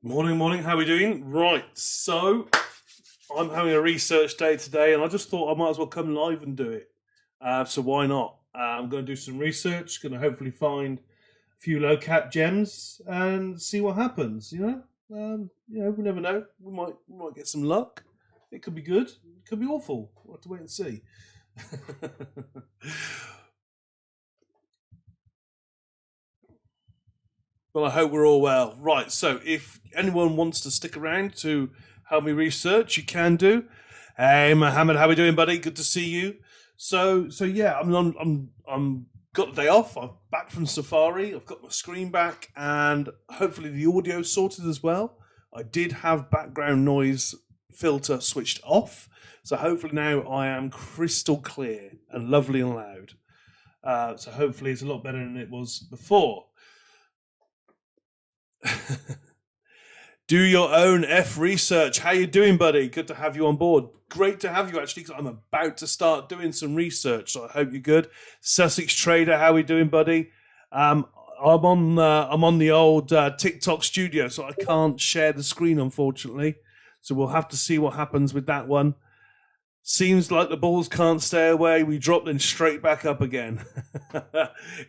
Morning, morning. How are we doing? Right, so I'm having a research day today, and I just thought I might as well come live and do it. So why not? I'm going to do some research. Going to hopefully find a few low cap gems and see what happens. We never know. We might get some luck. It could be good. It could be awful. We'll have to wait and see. Well, I hope we're all well. Right, so if anyone wants to stick around to help me research, you can do. Hey, Mohammed, how we doing, buddy? Good to see you. So yeah, I'm got the day off. I'm back from Safari. I've got my screen back, and hopefully the audio sorted as well. I did have background noise filter switched off, so hopefully now I am crystal clear and lovely and loud. So hopefully it's a lot better than it was before. Do your own F research. How you doing, buddy? Good to have you on board. Great to have you actually, because I'm about to start doing some research. So I hope you're good. Sussex Trader, how we doing, buddy? I'm on the old TikTok studio, so I can't share the screen unfortunately. So we'll have to see what happens with that one. Seems like the balls can't stay away. We drop them straight back up again.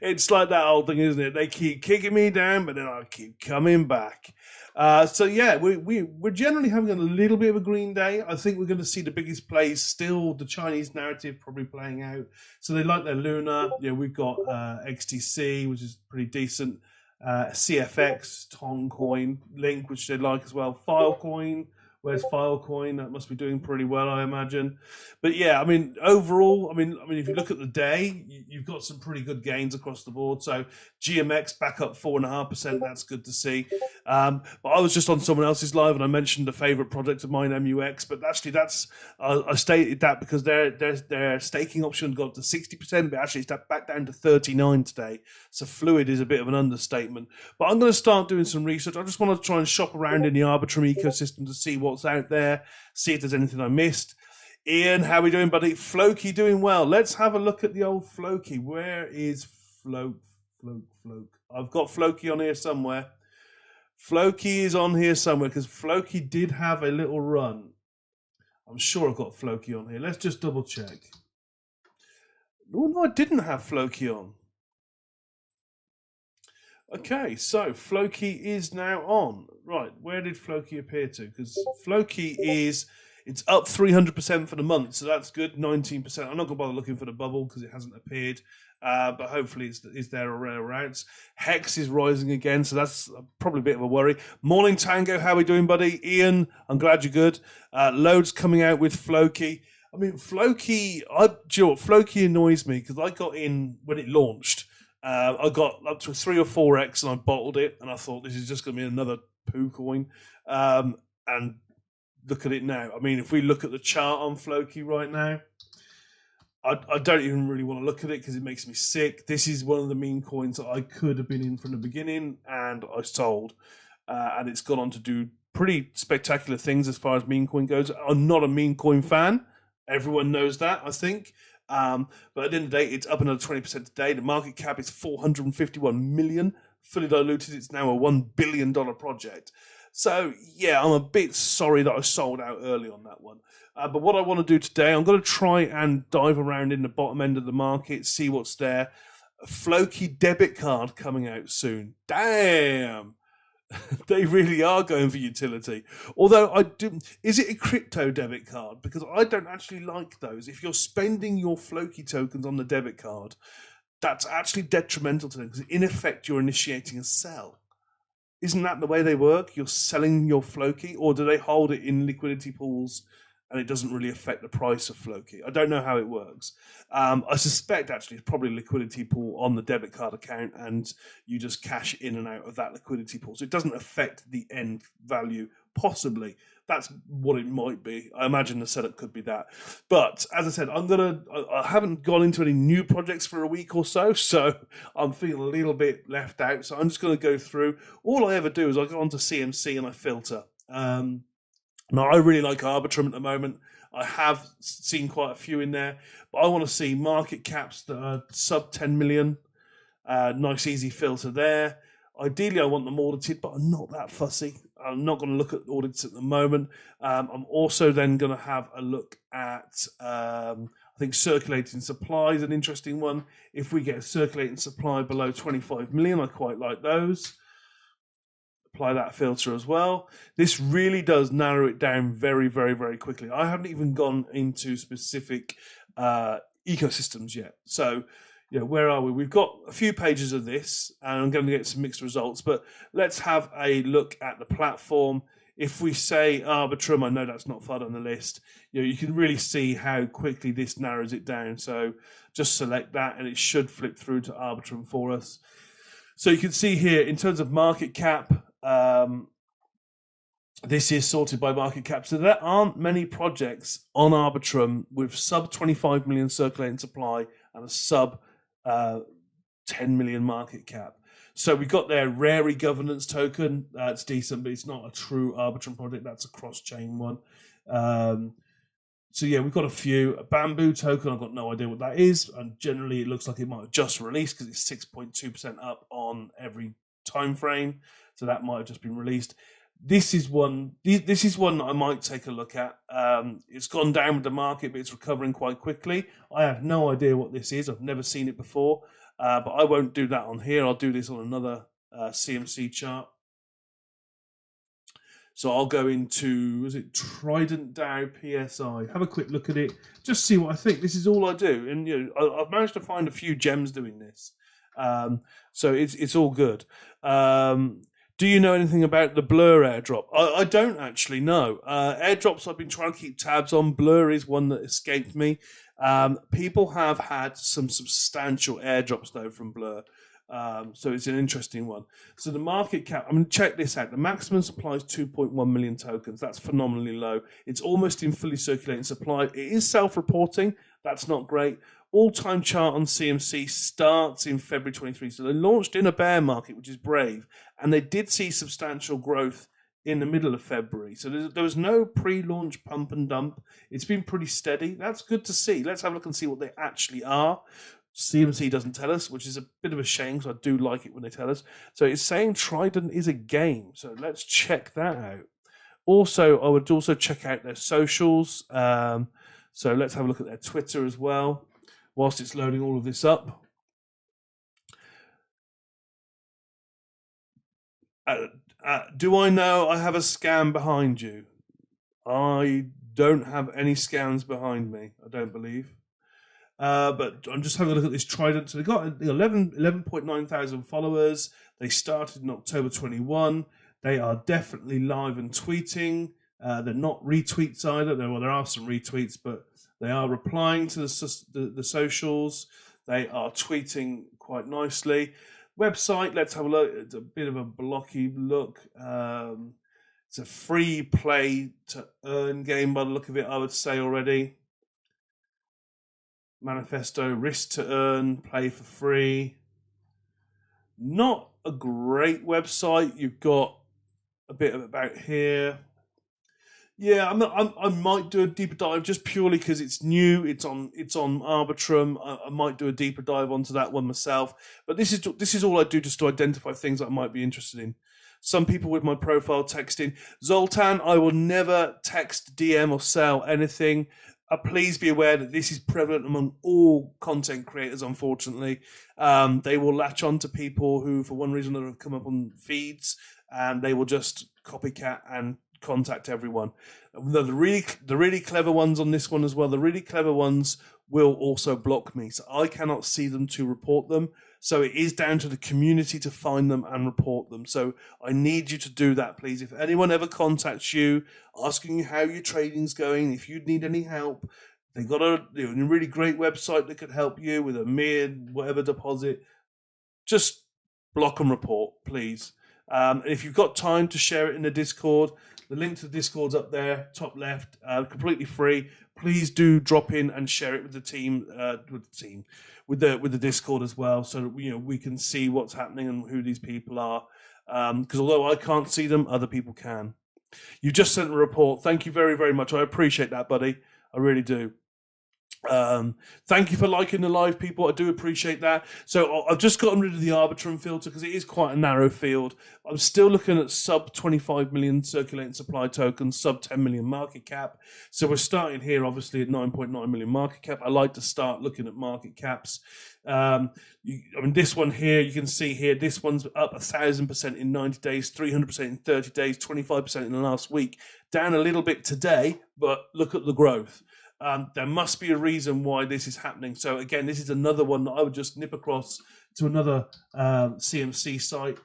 It's like that old thing, isn't it? They keep kicking me down, but then I keep coming back. So yeah, we're generally having a little bit of a green day. I think we're going to see the biggest plays still the Chinese narrative probably playing out. So they like their Luna. We've got XTC, which is pretty decent. CFX, Toncoin, Link, which they like as well. Filecoin. Where's Filecoin? That must be doing pretty well, I imagine. But yeah, I mean, overall, if you look at the day, you've got some pretty good gains across the board. So GMX back up 4.5%. That's good to see. But I was just on someone else's live and I mentioned a favorite project of mine, MUX. But actually, I stated that because their staking option got to 60%, but actually it's back down to 39 today. So fluid is a bit of an understatement. But I'm going to start doing some research. I just want to try and shop around in the Arbitrum ecosystem to see what's out there, see if there's anything I missed. Ian, how are we doing, buddy? Floki doing well. Let's have a look at the old Floki. Where is Floki? I've got Floki on here somewhere. Floki is on here somewhere because Floki did have a little run. I'm sure I've got Floki on here. Let's just double check. Oh, no, I didn't have Floki on. Okay, so Floki is now on. Right, where did Floki appear to? Because Floki it's up 300% for the month, so that's good. 19%. I'm not going to bother looking for the bubble because it hasn't appeared, but hopefully it's there or thereabouts. Hex is rising again, so that's probably a bit of a worry. Morning Tango, how are we doing, buddy? Ian, I'm glad you're good. Loads coming out with Floki. I mean, Floki, Floki annoys me because I got in when it launched. I got up to a 3 or 4x and I bottled it, and I thought this is just going to be another poo coin. And look at it now. I mean, if we look at the chart on Floki right now, I don't even really want to look at it because it makes me sick. This is one of the meme coins that I could have been in from the beginning, and I sold. And it's gone on to do pretty spectacular things as far as meme coin goes. I'm not a meme coin fan. Everyone knows that, I think. But at the end of the day, it's up another 20% today. The market cap is 451 million. Fully diluted, it's now a $1 billion project. So, yeah, I'm a bit sorry that I sold out early on that one. But what I want to do today, I'm going to try and dive around in the bottom end of the market, see what's there. A Floki debit card coming out soon. Damn. They really are going for utility. Although I do, is it a crypto debit card? Because I don't actually like those. If you're spending your Floki tokens on the debit card, that's actually detrimental to them because in effect you're initiating a sell. Isn't that the way they work? You're selling your Floki, or do they hold it in liquidity pools and it doesn't really affect the price of Floki? I don't know how it works. I suspect actually it's probably a liquidity pool on the debit card account, and you just cash in and out of that liquidity pool. So it doesn't affect the end value, possibly. That's what it might be. I imagine the setup could be that. But as I said, I haven't gone into any new projects for a week or so, so I'm feeling a little bit left out. So I'm just going to go through. All I ever do is I go onto CMC and I filter. Now, I really like Arbitrum at the moment. I have seen quite a few in there, but I want to see market caps that are sub 10 million. Nice, easy filter there. Ideally, I want them audited, but I'm not that fussy. I'm not going to look at audits at the moment. I'm also then going to have a look at, I think, circulating supply is an interesting one. If we get a circulating supply below 25 million, I quite like those. Apply that filter as well. This really does narrow it down very, very, very quickly. I haven't even gone into specific ecosystems yet. So, where are we? We've got a few pages of this, and I'm going to get some mixed results, but let's have a look at the platform. If we say Arbitrum, I know that's not far on the list, you can really see how quickly this narrows it down. So just select that, and it should flip through to Arbitrum for us. So you can see here, in terms of market cap, this is sorted by market cap. So there aren't many projects on Arbitrum with sub 25 million circulating supply and a sub 10 million market cap. So we got their Rary governance token. That's decent, but it's not a true Arbitrum project. That's a cross-chain one. So yeah, we've got a few. A Bamboo token, I've got no idea what that is. And generally, it looks like it might have just released because it's 6.2% up on every time frame. So that might have just been released. This is one that I might take a look at. It's gone down with the market, but it's recovering quite quickly. I have no idea what this is. I've never seen it before, but I won't do that on here. I'll do this on another CMC chart. So I'll go into, is it Trident DAO PSI? Have a quick look at it, just see what I think. This is all I do, and I've managed to find a few gems doing this, so it's all good. Do you know anything about the Blur airdrop? I don't actually know. Airdrops I've been trying to keep tabs on. Blur is one that escaped me. People have had some substantial airdrops, though, from Blur. So it's an interesting one. So the market cap, check this out. The maximum supply is 2.1 million tokens. That's phenomenally low. It's almost in fully circulating supply. It is self-reporting. That's not great. All-time chart on CMC starts in February 23. So they launched in a bear market, which is brave, and they did see substantial growth in the middle of February. So there was no pre-launch pump and dump. It's been pretty steady. That's good to see. Let's have a look and see what they actually are. CMC doesn't tell us, which is a bit of a shame because I do like it when they tell us. So it's saying Trident is a game. So let's check that out. Also, I would also check out their socials. So let's have a look at their Twitter as well, whilst it's loading all of this up. Do I know I have a scam behind you? I don't have any scams behind me, I don't believe. But I'm just having a look at this Trident. So they've got 11.9 thousand followers. They started in October 21. They are definitely live and tweeting. They're not retweets either. There are some retweets, but they are replying to the socials. They are tweeting quite nicely. Website, let's have a look. It's a bit of a blocky look. It's a free play to earn game by the look of it, I would say already. Manifesto, risk to earn, play for free. Not a great website. You've got a bit about here. Yeah, I might do a deeper dive just purely because it's new. It's on Arbitrum. I might do a deeper dive onto that one myself. But this is all I do just to identify things that I might be interested in. Some people with my profile texting Zoltan. I will never text, DM, or sell anything. Please be aware that this is prevalent among all content creators, unfortunately. They will latch on to people who, for one reason or another, have come up on feeds, and they will just copycat and contact everyone. The really clever ones on this one as well, the really clever ones will also block me, so I cannot see them to report them. So it is down to the community to find them and report them. So I need you to do that, please. If anyone ever contacts you, asking you how your trading's going, if you need any help, they've got a really great website that could help you with a mere whatever deposit. Just block and report, please. If you've got time to share it in the Discord, the link to the Discord's up there, top left, completely free. Please do drop in and share it with the team, with the Discord as well, so that we can see what's happening and who these people are. Because although I can't see them, other people can. You just sent a report. Thank you very, very much. I appreciate that, buddy. I really do. Thank you for liking the live, people. I do appreciate that. So I've just gotten rid of the Arbitrum filter because it is quite a narrow field. I'm still looking at sub 25 million circulating supply tokens, sub 10 million market cap. So we're starting here, obviously, at 9.9 million market cap. I like to start looking at market caps. This one here, you can see here, this one's up 1,000% in 90 days, 300% in 30 days, 25% in the last week. Down a little bit today, but look at the growth. There must be a reason why this is happening. So again, this is another one that I would just nip across to another CMC site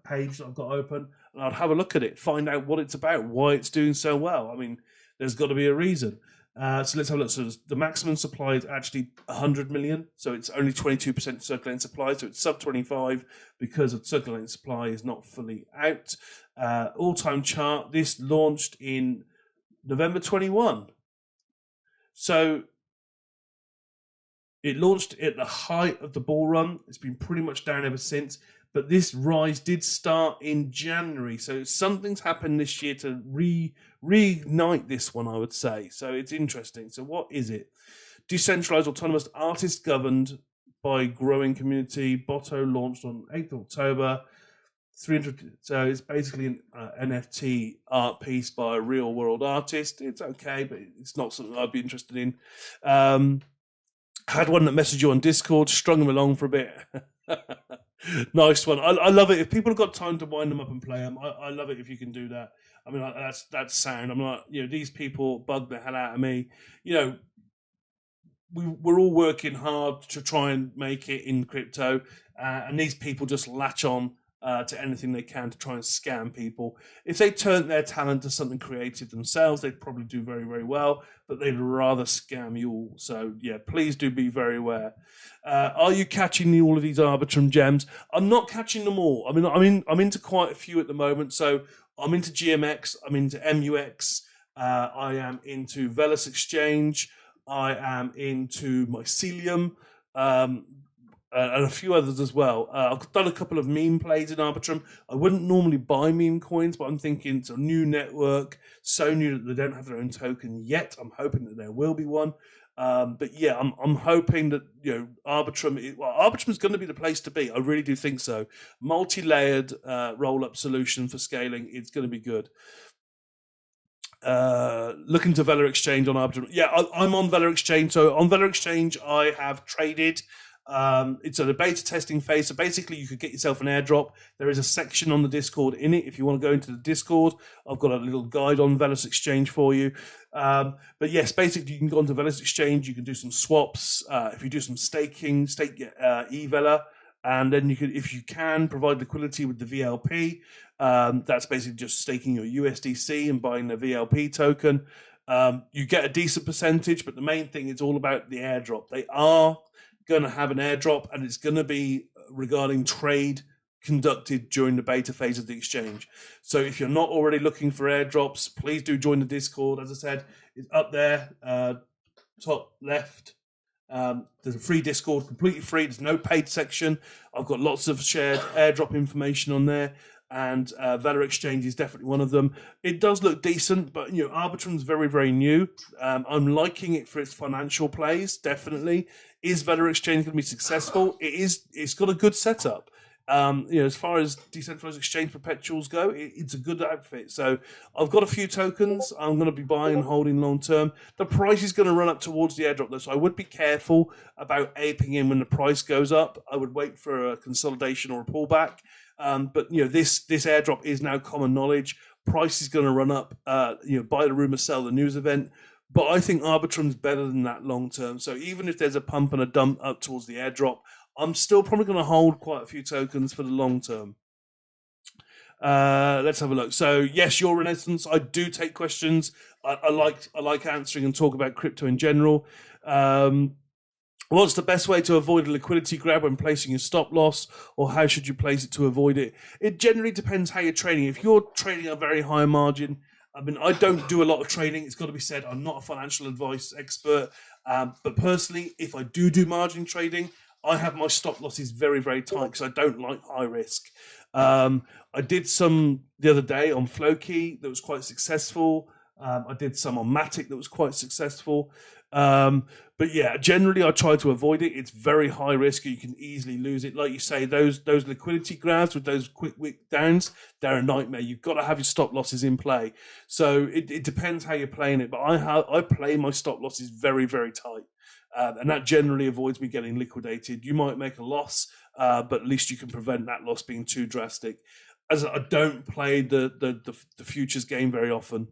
page that I've got open, and I'd have a look at it, find out what it's about, why it's doing so well. I mean, there's got to be a reason. So let's have a look. So the maximum supply is actually 100 million. So it's only 22% circulating supply. So it's sub 25 because of circulating supply is not fully out. All-time chart. This launched in November 21. So it launched at the height of the bull run. It's been pretty much down ever since. But this rise did start in January. So something's happened this year to reignite this one, I would say. So it's interesting. So what is it? Decentralized, autonomous, artist governed by growing community. Botto launched on 8th October. 300. So it's basically an NFT art piece by a real world artist. It's okay, but it's not something I'd be interested in. Had one that messaged you on Discord, strung them along for a bit. Nice one. I love it. If people have got time to wind them up and play them, I love it if you can do that. I mean, that's sound. I'm not, these people bug the hell out of me. We're all working hard to try and make it in crypto, and these people just latch on to anything they can to try and scam people. If they turn their talent to something creative themselves, they'd probably do very, very well, but they'd rather scam you all. So yeah, please do be very aware. Are you catching all of these Arbitrum gems? I'm not catching them all. I mean, I'm into quite a few at the moment. So I'm into GMX, I'm into MUX, I am into Velas Exchange, I am into Mycelium, and a few others as well. I've done a couple of meme plays in Arbitrum. I wouldn't normally buy meme coins, but I'm thinking it's a new network, so new that they don't have their own token yet. I'm hoping that there will be one. But yeah, I'm hoping that Arbitrum is going to be the place to be. I really do think so. Multi-layered roll-up solution for scaling. It's going to be good. Looking to Vela Exchange on Arbitrum. Yeah, I'm on Vela Exchange. So on Vela Exchange, I have traded. It's at a beta testing phase. So basically, you could get yourself an airdrop. There is a section on the Discord in it. If you want to go into the Discord, I've got a little guide on Velas Exchange for you. But yes, basically, you can go onto Velas Exchange. You can do some swaps. If you do some staking, stake eVela, and then you can, if you can, provide liquidity with the VLP. That's basically just staking your USDC and buying the VLP token. You get a decent percentage, but the main thing is all about the airdrop. They are going to have an airdrop, and it's going to be regarding trade conducted during the beta phase of the exchange. So if you're not already looking for airdrops, please do join the Discord. As I said, it's up there, top left. There's a free Discord, completely free. There's no paid section. I've got lots of shared airdrop information on there, and Vela Exchange is definitely one of them. It does look decent, but Arbitrum's very, very new. I'm liking it for its financial plays, definitely. Is Vela Exchange going to be successful? It is. It's got a good setup. As far as decentralized exchange perpetuals go, it's a good outfit. So I've got a few tokens I'm going to be buying and holding long term. The price is going to run up towards the airdrop though, so I would be careful about aping in when the price goes up. I would wait for a consolidation or a pullback. But this airdrop is now common knowledge. Price is going to run up. Buy the rumor, sell the news event. But I think Arbitrum's better than that long term. So even if there's a pump and a dump up towards the airdrop, I'm still probably going to hold quite a few tokens for the long term. Let's have a look. So yes, your Renaissance. I do take questions. I like answering and talk about crypto in general. What's the best way to avoid a liquidity grab when placing your stop loss, or how should you place it to avoid it? It generally depends how you're trading. If you're trading a very high margin, I don't do a lot of trading. It's got to be said, I'm not a financial advice expert. But personally, if I do margin trading, I have my stop losses very, very tight because I don't like high risk. I did some the other day on Floki that was quite successful. I did some on Matic that was quite successful. But yeah, generally I try to avoid it. It's very high risk. You can easily lose it. Like you say, those liquidity grabs with those quick wick downs, they're a nightmare. You've got to have your stop losses in play. So it depends how you're playing it. But I play my stop losses very, very tight. And that generally avoids me getting liquidated. You might make a loss, but at least you can prevent that loss being too drastic. As I don't play the futures game very often.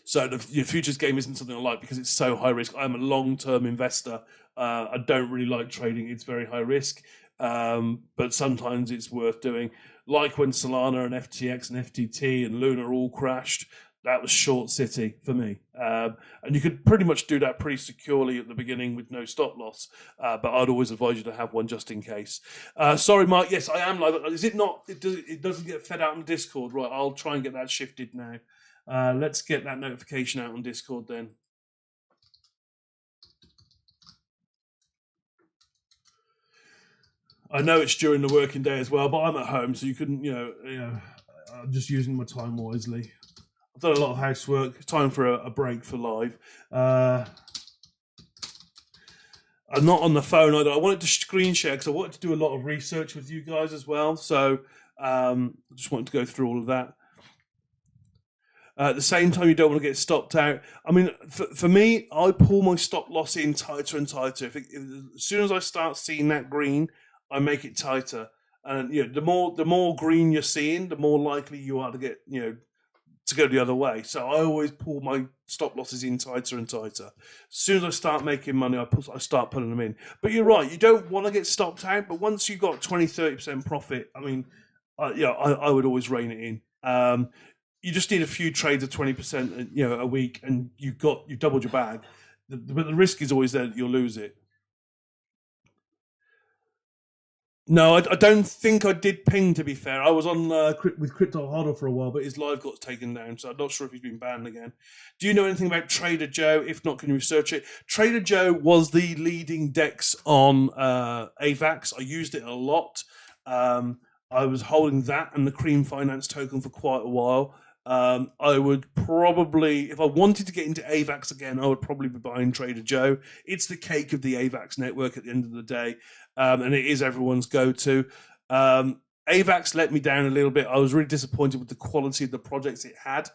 So the futures game isn't something I like because it's so high risk. I'm a long-term investor. I don't really like trading. It's very high risk, but sometimes it's worth doing. Like when Solana and FTX and FTT and Luna all crashed, that was short city for me. And you could pretty much do that pretty securely at the beginning with no stop loss. But I'd always advise you to have one just in case. Sorry, Mark. Yes, I am live. Is it not? It doesn't get fed out on Discord, right? I'll try and get that shifted now. Let's get that notification out on Discord then. I know it's during the working day as well, but I'm at home, so you couldn't, I'm just using my time wisely. I've done a lot of housework. It's time for a break for live. I'm not on the phone either. I wanted to screen share because I wanted to do a lot of research with you guys as well. So I just wanted to go through all of that. At the same time, you don't want to get stopped out. I mean, for me, I pull my stop loss in tighter and tighter. As soon as I start seeing that green, I make it tighter. And the more green you're seeing, the more likely you are to get to go the other way. So I always pull my stop losses in tighter and tighter. As soon as I start making money, I start putting them in. But you're right, you don't want to get stopped out. But once you've got 20-30% profit, I mean, I would always rein it in. You just need a few trades of 20%, a week, and you've doubled your bag. But the risk is always there that you'll lose it. No, I don't think I did ping. To be fair, I was on with Crypto Hodl for a while, but his live got taken down, so I'm not sure if he's been banned again. Do you know anything about Trader Joe? If not, can you research it? Trader Joe was the leading DEX on AVAX. I used it a lot. I was holding that and the Cream Finance token for quite a while. I would probably, if I wanted to get into AVAX again, I would probably be buying Trader Joe. It's the cake of the AVAX network at the end of the day, and it is everyone's go-to. AVAX let me down a little bit. I was really disappointed with the quality of the projects it had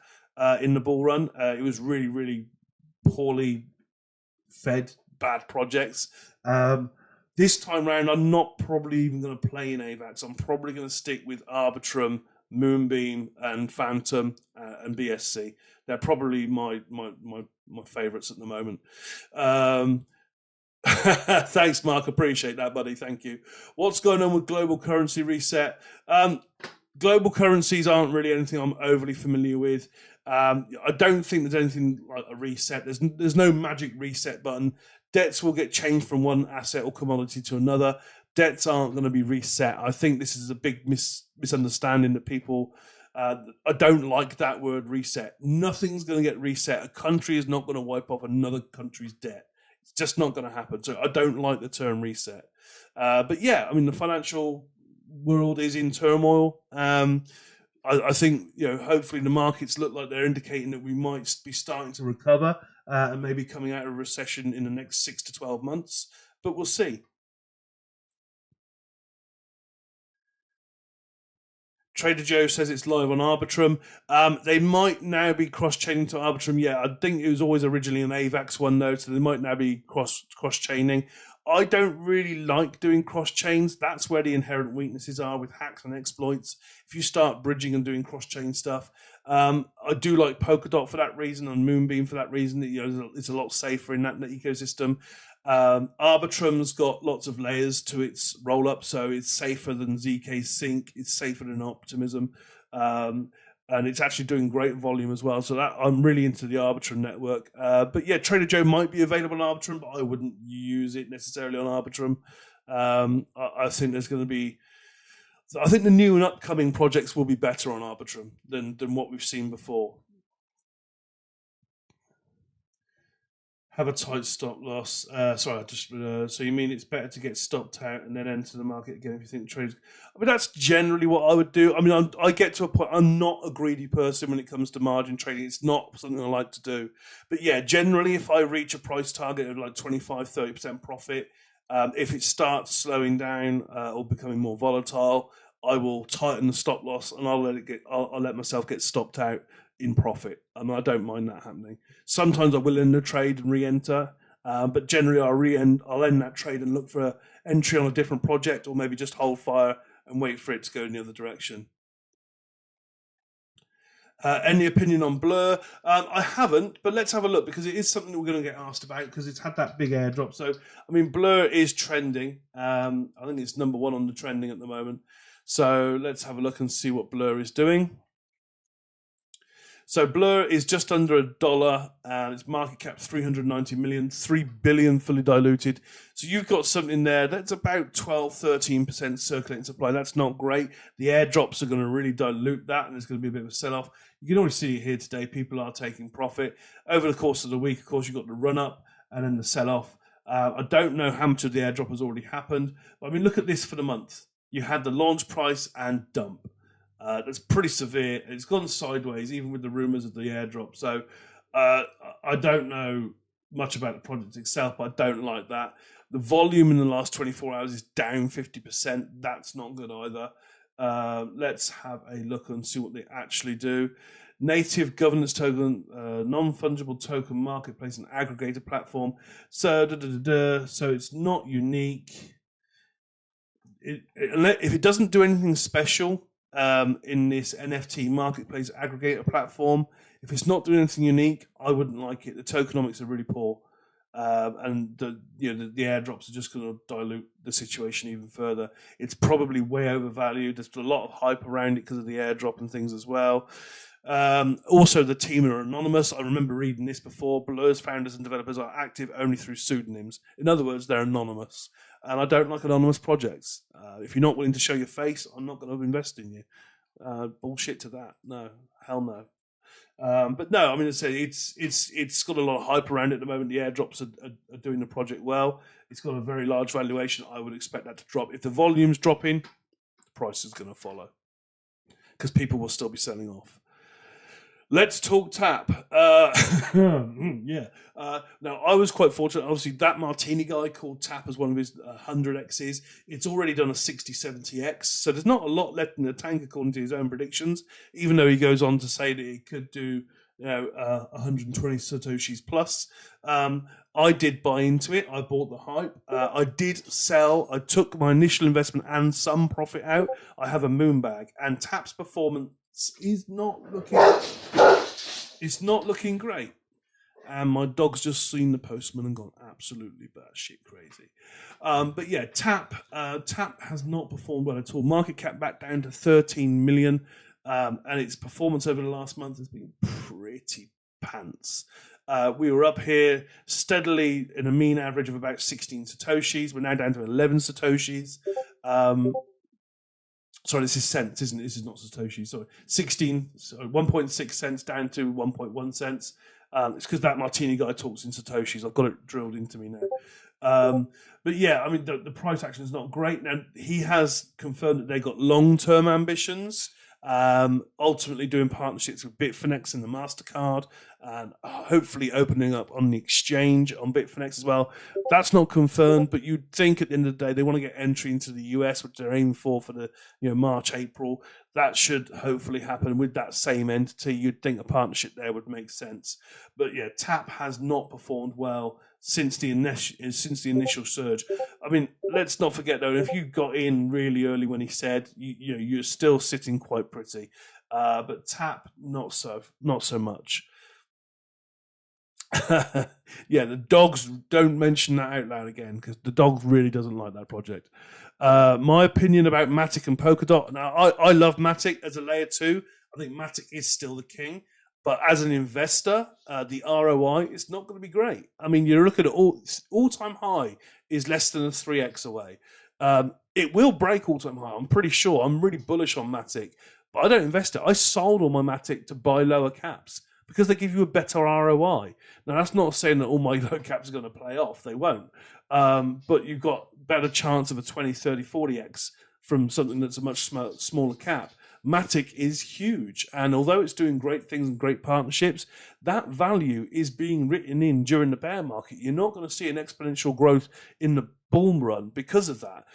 in the bull run. It was really, really poorly fed, bad projects. This time round, I'm not probably even going to play in AVAX. I'm probably going to stick with Arbitrum, Moonbeam, and Phantom, and BSC. They're probably my favourites at the moment. Thanks, Mark. Appreciate that, buddy. Thank you. What's going on with global currency reset? Global currencies aren't really anything I'm overly familiar with. I don't think there's anything like a reset. There's no magic reset button. Debts will get changed from one asset or commodity to another. Debts aren't going to be reset. I think this is a big misunderstanding that people. I don't like that word reset. Nothing's going to get reset. A country is not going to wipe off another country's debt. It's just not going to happen. So I don't like the term reset. But yeah, I mean, the financial world is in turmoil. I think, hopefully the markets look like they're indicating that we might be starting to recover and maybe coming out of a recession in the next 6 to 12 months. But we'll see. Trader Joe says it's live on Arbitrum. They might now be cross-chaining to Arbitrum. Yeah, I think it was always originally an AVAX one, though, so they might now be cross-chaining. I don't really like doing cross-chains. That's where the inherent weaknesses are with hacks and exploits. If you start bridging and doing cross-chain stuff, I do like Polkadot for that reason and Moonbeam for that reason. It's a lot safer in that ecosystem. Arbitrum's got lots of layers to its roll-up, so it's safer than ZK Sync. It's safer than Optimism. And it's actually doing great volume as well. So that I'm really into the Arbitrum network. But yeah, Trader Joe might be available on Arbitrum, but I wouldn't use it necessarily on Arbitrum. I think there's going to be... I think the new and upcoming projects will be better on Arbitrum than what we've seen before. Have a tight stop loss. Sorry, I just so you mean it's better to get stopped out and then enter the market again if you think the trade. I mean, that's generally what I would do. I mean, I get to a point. I'm not a greedy person when it comes to margin trading. It's not something I like to do. But yeah, generally, if I reach a price target of like 25-30% profit, if it starts slowing down or becoming more volatile, I will tighten the stop loss and I'll let it get. I'll let myself get stopped out in profit. I mean, I don't mind that happening. Sometimes I will end the trade and re-enter, but generally I'll end that trade and look for an entry on a different project, or maybe just hold fire and wait for it to go in the other direction. Any opinion on Blur? I haven't, but let's have a look because it is something that we're going to get asked about because it's had that big airdrop. So, I mean, Blur is trending. I think it's number one on the trending at the moment. So let's have a look and see what Blur is doing. So Blur is just under $1, and its market cap 390 million, 3 billion fully diluted. So you've got something there that's about 12-13% circulating supply. That's not great. The airdrops are going to really dilute that, and there's going to be a bit of a sell-off. You can already see it here today. People are taking profit. Over the course of the week, of course, you've got the run-up and then the sell-off. I don't know how much of the airdrop has already happened. But I mean, look at this for the month. You had the launch price and dump. That's pretty severe. It's gone sideways, even with the rumours of the airdrop. So I don't know much about the project itself, but I don't like that. The volume in the last 24 hours is down 50%. That's not good either. Let's have a look and see what they actually do. Native governance token, non-fungible token marketplace and aggregator platform. So, so it's not unique. If it doesn't do anything special, in this NFT marketplace aggregator platform, if it's not doing anything unique, I wouldn't like it. The tokenomics are really poor, and the airdrops are just going to dilute the situation even further. It's probably way overvalued. There's a lot of hype around it because of the airdrop and things as well. Also, the team are anonymous. I remember reading this before. Blur's founders and developers are active only through pseudonyms. In other words, they're anonymous. And I don't like anonymous projects. If you're not willing to show your face, I'm not going to invest in you. Bullshit to that. No, hell no. But no, I mean, it's got a lot of hype around it at the moment. The airdrops are doing the project well. It's got a very large valuation. I would expect that to drop. If the volume's dropping, the price is going to follow because people will still be selling off. Let's talk Tap. Yeah. Now, I was quite fortunate. Obviously, that Martini guy called Tap as one of his 100Xs. It's already done a 60-70X. So there's not a lot left in the tank according to his own predictions, even though he goes on to say that it could do 120 Satoshis plus. I did buy into it. I bought the hype. I did sell. I took my initial investment and some profit out. I have a moon bag. And Tap's performance is not looking great. And my dog's just seen the postman and gone absolutely batshit crazy. But yeah, Tap has not performed well at all. Market cap back down to 13 million, and its performance over the last month has been pretty pants. We were up here steadily in a mean average of about 16 Satoshis. We're now down to 11 Satoshis. Sorry, this is cents, isn't it? This is not Satoshi. Sorry, 1.6 cents down to 1.1 cents. It's because that Martini guy talks in Satoshis. I've got it drilled into me now. But yeah, I mean, the price action is not great. Now, he has confirmed that they got long-term ambitions, ultimately doing partnerships with Bitfinex and the MasterCard, and hopefully opening up on the exchange on Bitfinex as well. That's not confirmed, but you'd think at the end of the day they want to get entry into the US, which they're aiming for the March, April. That should hopefully happen with that same entity. You'd think a partnership there would make sense. But yeah, Tap has not performed well since the initial surge. I mean, let's not forget though, if you got in really early when he said, you're still sitting quite pretty. But Tap, not so much. Yeah, the dogs, don't mention that out loud again because the dog really doesn't like that project. My opinion about Matic and Polkadot. Now, I love Matic as a layer 2. I think Matic is still the king. But as an investor, the ROI is not going to be great. I mean, you look at it, all-time high is less than a 3x away. It will break all-time high, I'm pretty sure. I'm really bullish on Matic, but I don't invest it. I sold all my Matic to buy lower caps. because they give you a better ROI. Now, that's not saying that all my low caps are going to play off. They won't. But you've got better chance of a 20, 30, 40x from something that's a much smaller cap. Matic is huge. And although it's doing great things and great partnerships, that value is being written in during the bear market. You're not going to see an exponential growth in the bull run because of that.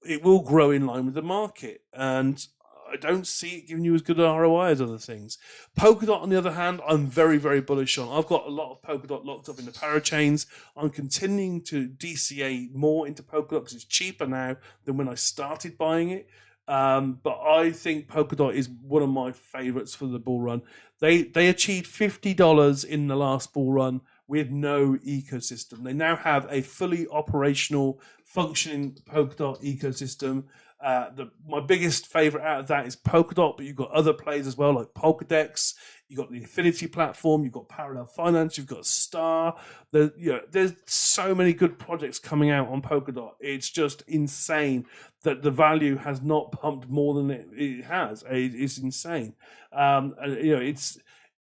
It will grow in line with the market. And I don't see it giving you as good an ROI as other things. Polkadot, on the other hand, I'm very, very bullish on. I've got a lot of Polkadot locked up in the parachains. I'm continuing to DCA more into Polkadot because it's cheaper now than when I started buying it. But I think Polkadot is one of my favorites for the bull run. They achieved $50 in the last bull run with no ecosystem. They now have a fully operational, functioning Polkadot ecosystem. My biggest favorite out of that is Polkadot, but you've got other plays as well, like Polkadex. You've got the Infinity platform. You've got Parallel Finance. You've got Star. There's so many good projects coming out on Polkadot. It's just insane that the value has not pumped more than it has. It's insane. It's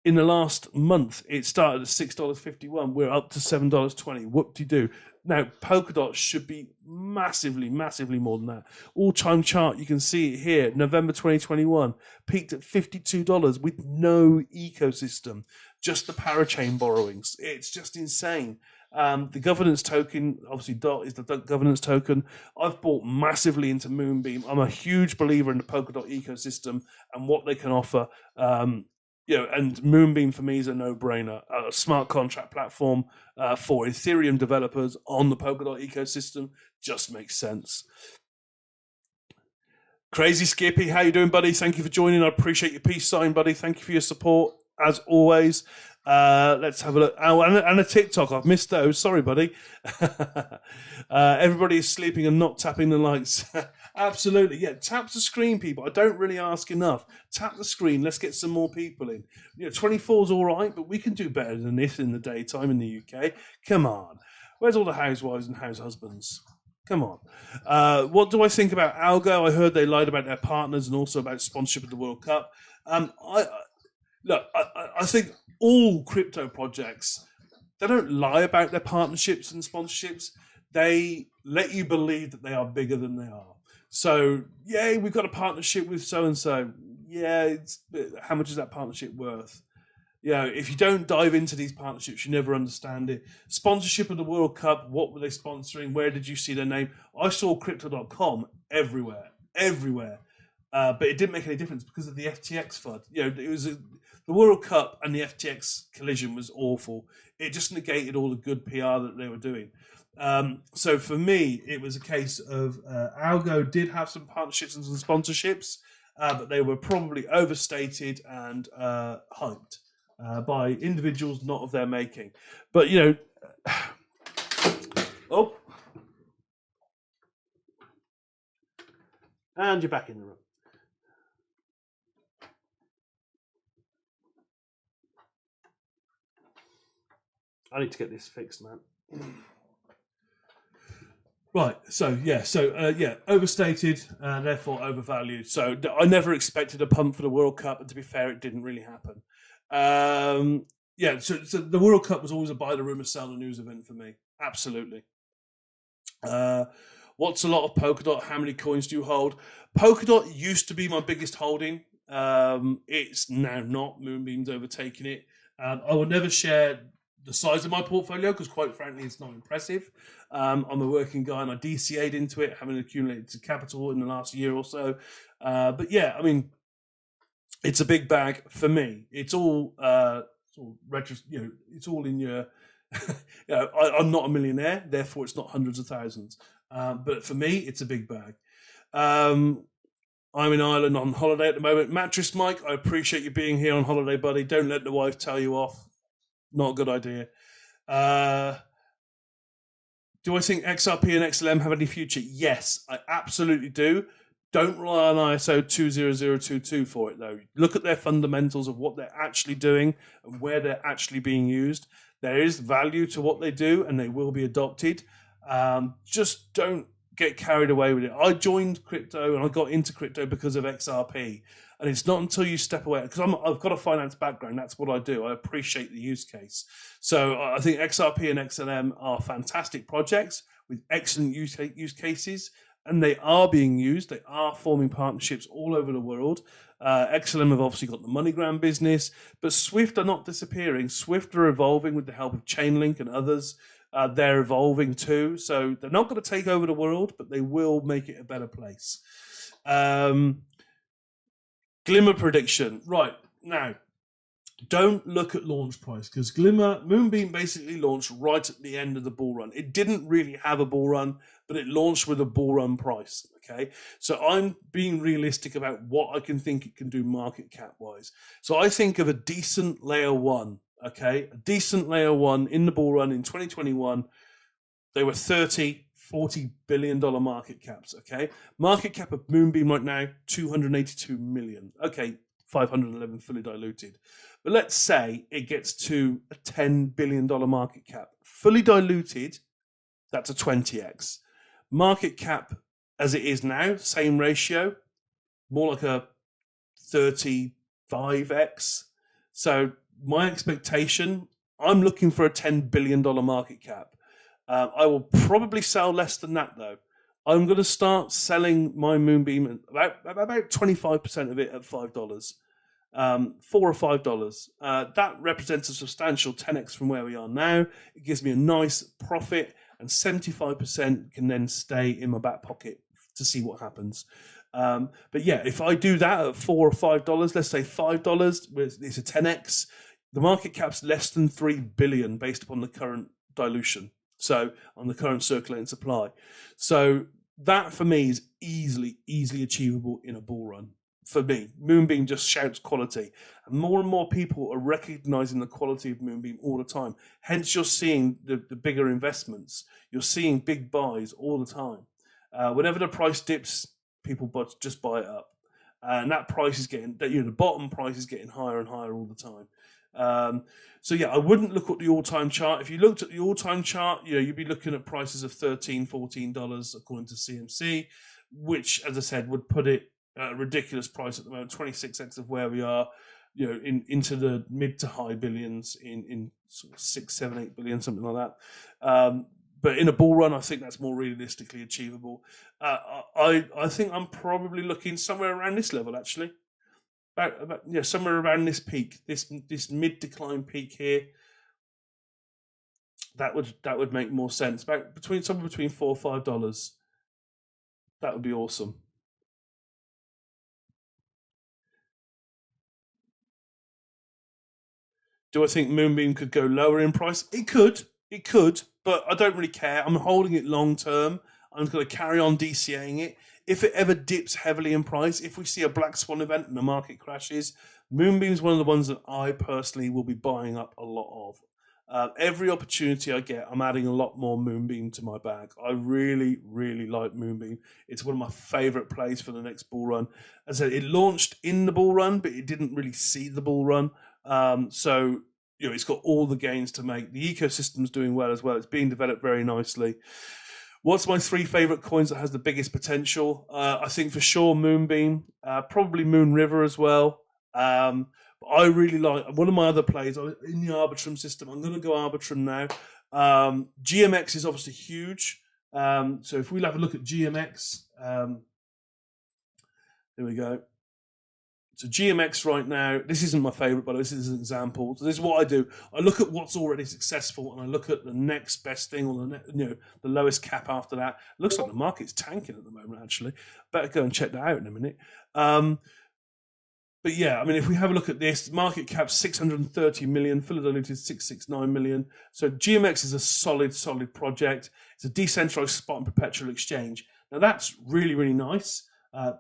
in the last month. It started at $6.51. We're up to $7.20. Whoop-de-doo. Now, Polkadot should be massively, massively more than that. All-time chart, you can see it here. November 2021, peaked at $52 with no ecosystem, just the parachain borrowings. It's just insane. The governance token, obviously DOT is the governance token. I've bought massively into Moonbeam. I'm a huge believer in the Polkadot ecosystem and what they can offer. And Moonbeam for me is a no-brainer. A smart contract platform for Ethereum developers on the Polkadot ecosystem just makes sense. Crazy Skippy, how you doing, buddy? Thank you for joining. I appreciate your peace sign, buddy. Thank you for your support, as always. Let's have a look. Oh, and a TikTok. I've missed those. Sorry, buddy. Everybody is sleeping and not tapping the likes. Absolutely. Yeah, tap the screen, people. I don't really ask enough. Tap the screen. Let's get some more people in. 24 is all right, but we can do better than this in the daytime in the UK. Come on. Where's all the housewives and house husbands? Come on. What do I think about Algo? I heard they lied about their partners and also about sponsorship of the World Cup. I think all crypto projects, they don't lie about their partnerships and sponsorships. They let you believe that they are bigger than they are. So, yay, we've got a partnership with so-and-so. Yeah, how much is that partnership worth? If you don't dive into these partnerships, you never understand it. Sponsorship of the World Cup, what were they sponsoring? Where did you see their name? I saw Crypto.com everywhere. But it didn't make any difference because of the FTX FUD. It was the World Cup and the FTX collision was awful. It just negated all the good PR that they were doing. So for me, it was a case of Algo did have some partnerships and some sponsorships, but they were probably overstated and hyped by individuals not of their making. But, and you're back in the room. I need to get this fixed, man. Right, overstated, therefore overvalued. So I never expected a pump for the World Cup, and to be fair, it didn't really happen. So the World Cup was always a buy the rumor, sell the news event for me. Absolutely. What's a lot of Polkadot? How many coins do you hold? Polkadot used to be my biggest holding. It's now not. Moonbeam's overtaken it. I would never share the size of my portfolio because, quite frankly, it's not impressive. I'm a working guy and I DCA'd into it, having accumulated capital in the last year or so. But yeah, I mean, it's a big bag for me. It's all it's all in your. I'm not a millionaire, therefore it's not hundreds of thousands. But for me, it's a big bag. I'm in Ireland on holiday at the moment. Mattress Mike, I appreciate you being here on holiday, buddy. Don't let the wife tell you off. Not a good idea. Do I think XRP and XLM have any future? Yes, I absolutely do. Don't rely on ISO 20022 for it, though. Look at their fundamentals of what they're actually doing and where they're actually being used. There is value to what they do, and they will be adopted. Just don't get carried away with it. I joined crypto and I got into crypto because of XRP. And it's not until you step away, because I've got a finance background, that's what I do. I appreciate the use case. So I think XRP and XLM are fantastic projects with excellent use cases, and they are being used. They are forming partnerships all over the world. XLM have obviously got the MoneyGram business, but Swift are not disappearing. Swift are evolving with the help of Chainlink and others. They're evolving too. So they're not going to take over the world, but they will make it a better place. Glimmer prediction. Right, now, don't look at launch price, because Moonbeam basically launched right at the end of the bull run. It didn't really have a bull run, but it launched with a bull run price, okay? So I'm being realistic about what I can think it can do market cap wise. So I think of a decent layer one, okay? A decent layer one in the bull run in 2021. They were $40 billion market caps, okay? Market cap of Moonbeam right now, 282 million. Okay, 511 fully diluted. But let's say it gets to a $10 billion market cap. Fully diluted, that's a 20x. Market cap as it is now, same ratio, more like a 35x. So my expectation, I'm looking for a $10 billion market cap. I will probably sell less than that, though. I'm going to start selling my Moonbeam about 25% of it at $5, $4 or $5. That represents a substantial 10x from where we are now. It gives me a nice profit, and 75% can then stay in my back pocket to see what happens. But yeah, if I do that at $4 or $5, let's say $5, it's a 10x. The market cap's less than $3 billion based upon the current dilution. So on the current circulating supply. So that for me is easily achievable in a bull run. For me, Moonbeam just shouts quality. And more people are recognizing the quality of Moonbeam all the time. Hence, you're seeing the bigger investments. You're seeing big buys all the time. Whenever the price dips, people just buy it up. And that price is getting, the bottom price is getting higher and higher all the time. So yeah, I wouldn't look at the all-time chart. If you looked at the all-time chart, you'd be looking at prices of $13, $14 according to CMC, which, as I said, would put it at a ridiculous price at the moment, 26x of where we are, into the mid to high billions, in sort of 6, 7, 8 billion, something like that. But in a bull run, I think that's more realistically achievable. I think I'm probably looking somewhere around this level, actually. About somewhere around this peak, this mid decline peak here. That would make more sense. Somewhere between $4 or $5. That would be awesome. Do I think Moonbeam could go lower in price? It could, but I don't really care. I'm holding it long term. I'm going to carry on DCAing it. If it ever dips heavily in price, if we see a black swan event and the market crashes, Moonbeam is one of the ones that I personally will be buying up a lot of. Every opportunity I get, I'm adding a lot more Moonbeam to my bag. I really, really like Moonbeam. It's one of my favorite plays for the next bull run. As I said, it launched in the bull run, but it didn't really see the bull run. So it's got all the gains to make. The ecosystem's doing well as well. It's being developed very nicely. What's my 3 favorite coins that has the biggest potential? I think for sure Moonbeam, probably Moon River as well. But I really like one of my other plays in the Arbitrum system. I'm going to go Arbitrum now. GMX is obviously huge. So if we have a look at GMX, here we go. So GMX right now, this isn't my favorite, but this is an example. So this is what I do. I look at what's already successful, and I look at the next best thing, or the lowest cap after that. It looks like the market's tanking at the moment, actually. Better go and check that out in a minute. But yeah, I mean, if we have a look at this, market cap 630 million, fully diluted 669 million. So GMX is a solid project. It's a decentralized spot and perpetual exchange. Now that's really, really nice.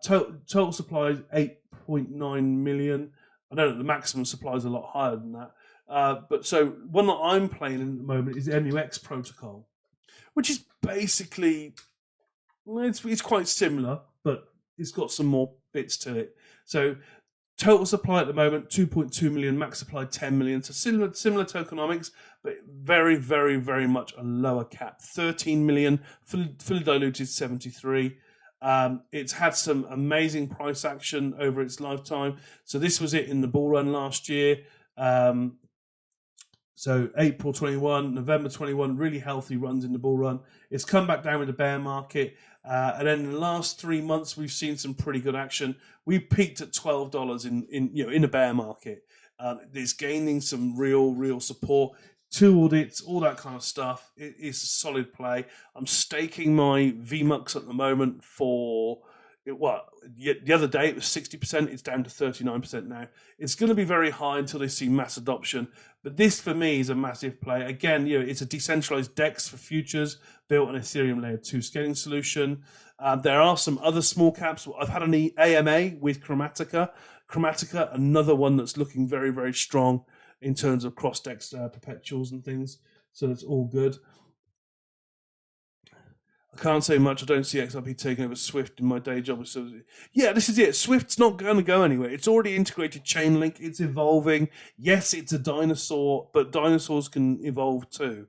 Total supply is 8.9 million. I know that the maximum supply is a lot higher than that. But so one that I'm playing in at the moment is the MUX protocol, which is basically, it's quite similar, but it's got some more bits to it. So Total supply at the moment, 2.2 million, max supply 10 million. So similar tokenomics, but very, very, very much a lower cap. 13 million, fully diluted 73. It's had some amazing price action over its lifetime. So this was it in the bull run last year. So April 21, November 21, really healthy runs in the bull run. It's come back down with the bear market. And then in the last 3 months, we've seen some pretty good action. We peaked at $12 in a bear market. It's gaining some real support. 2 audits, all that kind of stuff. It is a solid play. I'm staking my VMUX at the moment for the other day it was 60%. It's down to 39% now. It's going to be very high until they see mass adoption. But this, for me, is a massive play. Again, it's a decentralized DEX for futures built on Ethereum Layer 2 scaling solution. There are some other small caps. I've had an AMA with Chromatica. Chromatica, another one that's looking very, very strong in terms of cross-DEX perpetuals and things. So it's all good. I can't say much. I don't see XRP taking over Swift in my day job. So, yeah, this is it. Swift's not going to go anywhere. It's already integrated Chainlink. It's evolving. Yes, it's a dinosaur, but dinosaurs can evolve too.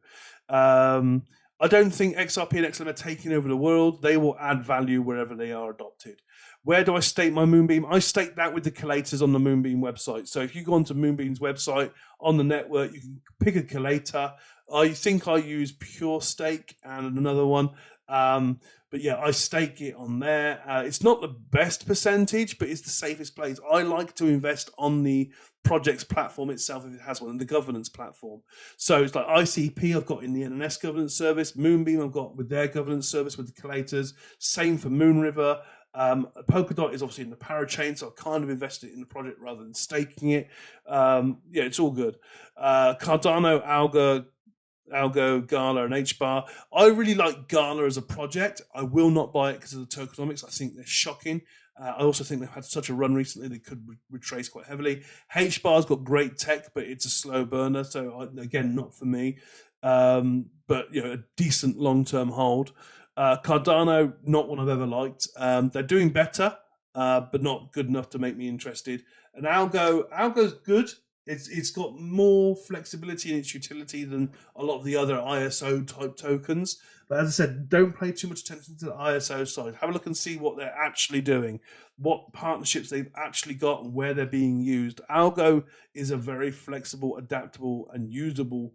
I don't think XRP and XLM are taking over the world. They will add value wherever they are adopted. Where do I stake my Moonbeam? I stake that with the collators on the Moonbeam website. So if you go onto Moonbeam's website on the network, you can pick a collator. I think I use Pure Stake and another one. But yeah, I stake it on there. It's not the best percentage, but it's the safest place. I like to invest on the project's platform itself if it has one, and the governance platform. So it's like ICP I've got in the NNS governance service, Moonbeam I've got with their governance service with the collators. Same for Moonriver. Polkadot is obviously in the parachain, so I kind of invested in the project rather than staking it. Yeah, it's all good. Cardano, Algo, Gala, and HBAR. I really like Gala as a project. I will not buy it because of the tokenomics. I think they're shocking. I also think they've had such a run recently they could retrace quite heavily. HBAR's got great tech, but it's a slow burner. So again, not for me. But a decent long-term hold. Cardano, not one I've ever liked. They're doing better, but not good enough to make me interested. And Algo's good. It's got more flexibility in its utility than a lot of the other ISO type tokens. But as I said, don't pay too much attention to the ISO side. Have a look and see what they're actually doing, what partnerships they've actually got, and where they're being used. Algo is a very flexible, adaptable, and usable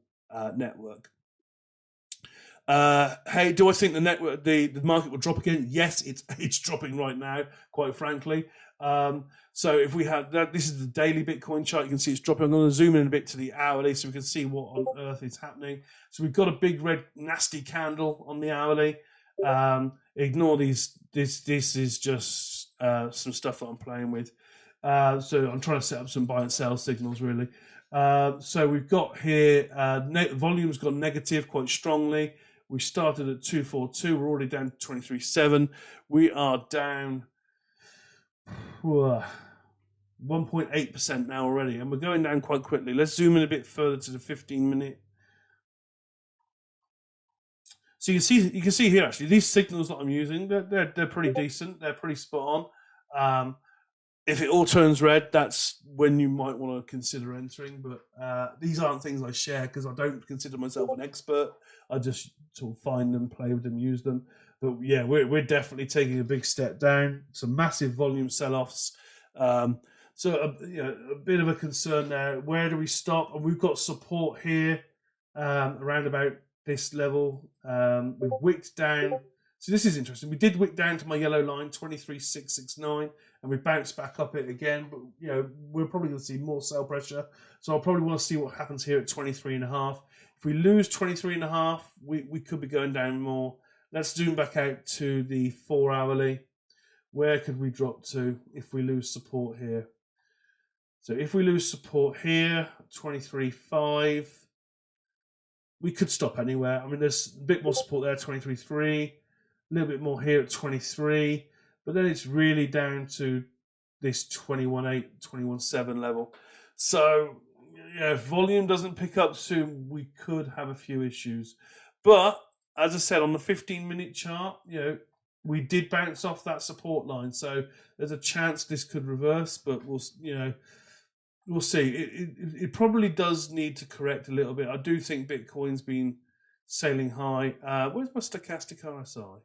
network. Hey, do I think the network, the market will drop again? Yes, it's dropping right now, quite frankly. So if we have that, this is the daily Bitcoin chart. You can see it's dropping. I'm going to zoom in a bit to the hourly so we can see what on earth is happening. So we've got a big red nasty candle on the hourly. Ignore these. This is just some stuff that I'm playing with. So I'm trying to set up some buy and sell signals really. So we've got here volume's gone negative quite strongly. We started at 242. We're already down to 23.7. We are down 1.8% now already, and we're going down quite quickly. Let's zoom in a bit further to the 15-minute. So you can see here actually these signals that I'm using, they're pretty decent. They're pretty spot on. If it all turns red, that's when you might want to consider entering. But these aren't things I share because I don't consider myself an expert. I just sort of find them, play with them, use them. But yeah, we're definitely taking a big step down. Some massive volume sell-offs. So a bit of a concern there. Where do we stop? And we've got support here around about this level. We've wicked down. So this is interesting. We did wick down to my yellow line, 23,669, and we bounced back up it again. But we're probably going to see more sell pressure. So I'll probably want to see what happens here at 23.5. If we lose 23.5, we could be going down more. Let's zoom back out to the 4-hourly. Where could we drop to if we lose support here? So if we lose support here, 23.5, we could stop anywhere. I mean, there's a bit more support there, 23.3, a little bit more here at 23, but then it's really down to this 21.8, 21.7 level. So if volume doesn't pick up soon, we could have a few issues. But as I said, on the 15-minute chart, we did bounce off that support line, so there's a chance this could reverse, but we'll see. It probably does need to correct a little bit. I do think Bitcoin's been sailing high. Where's my stochastic RSI?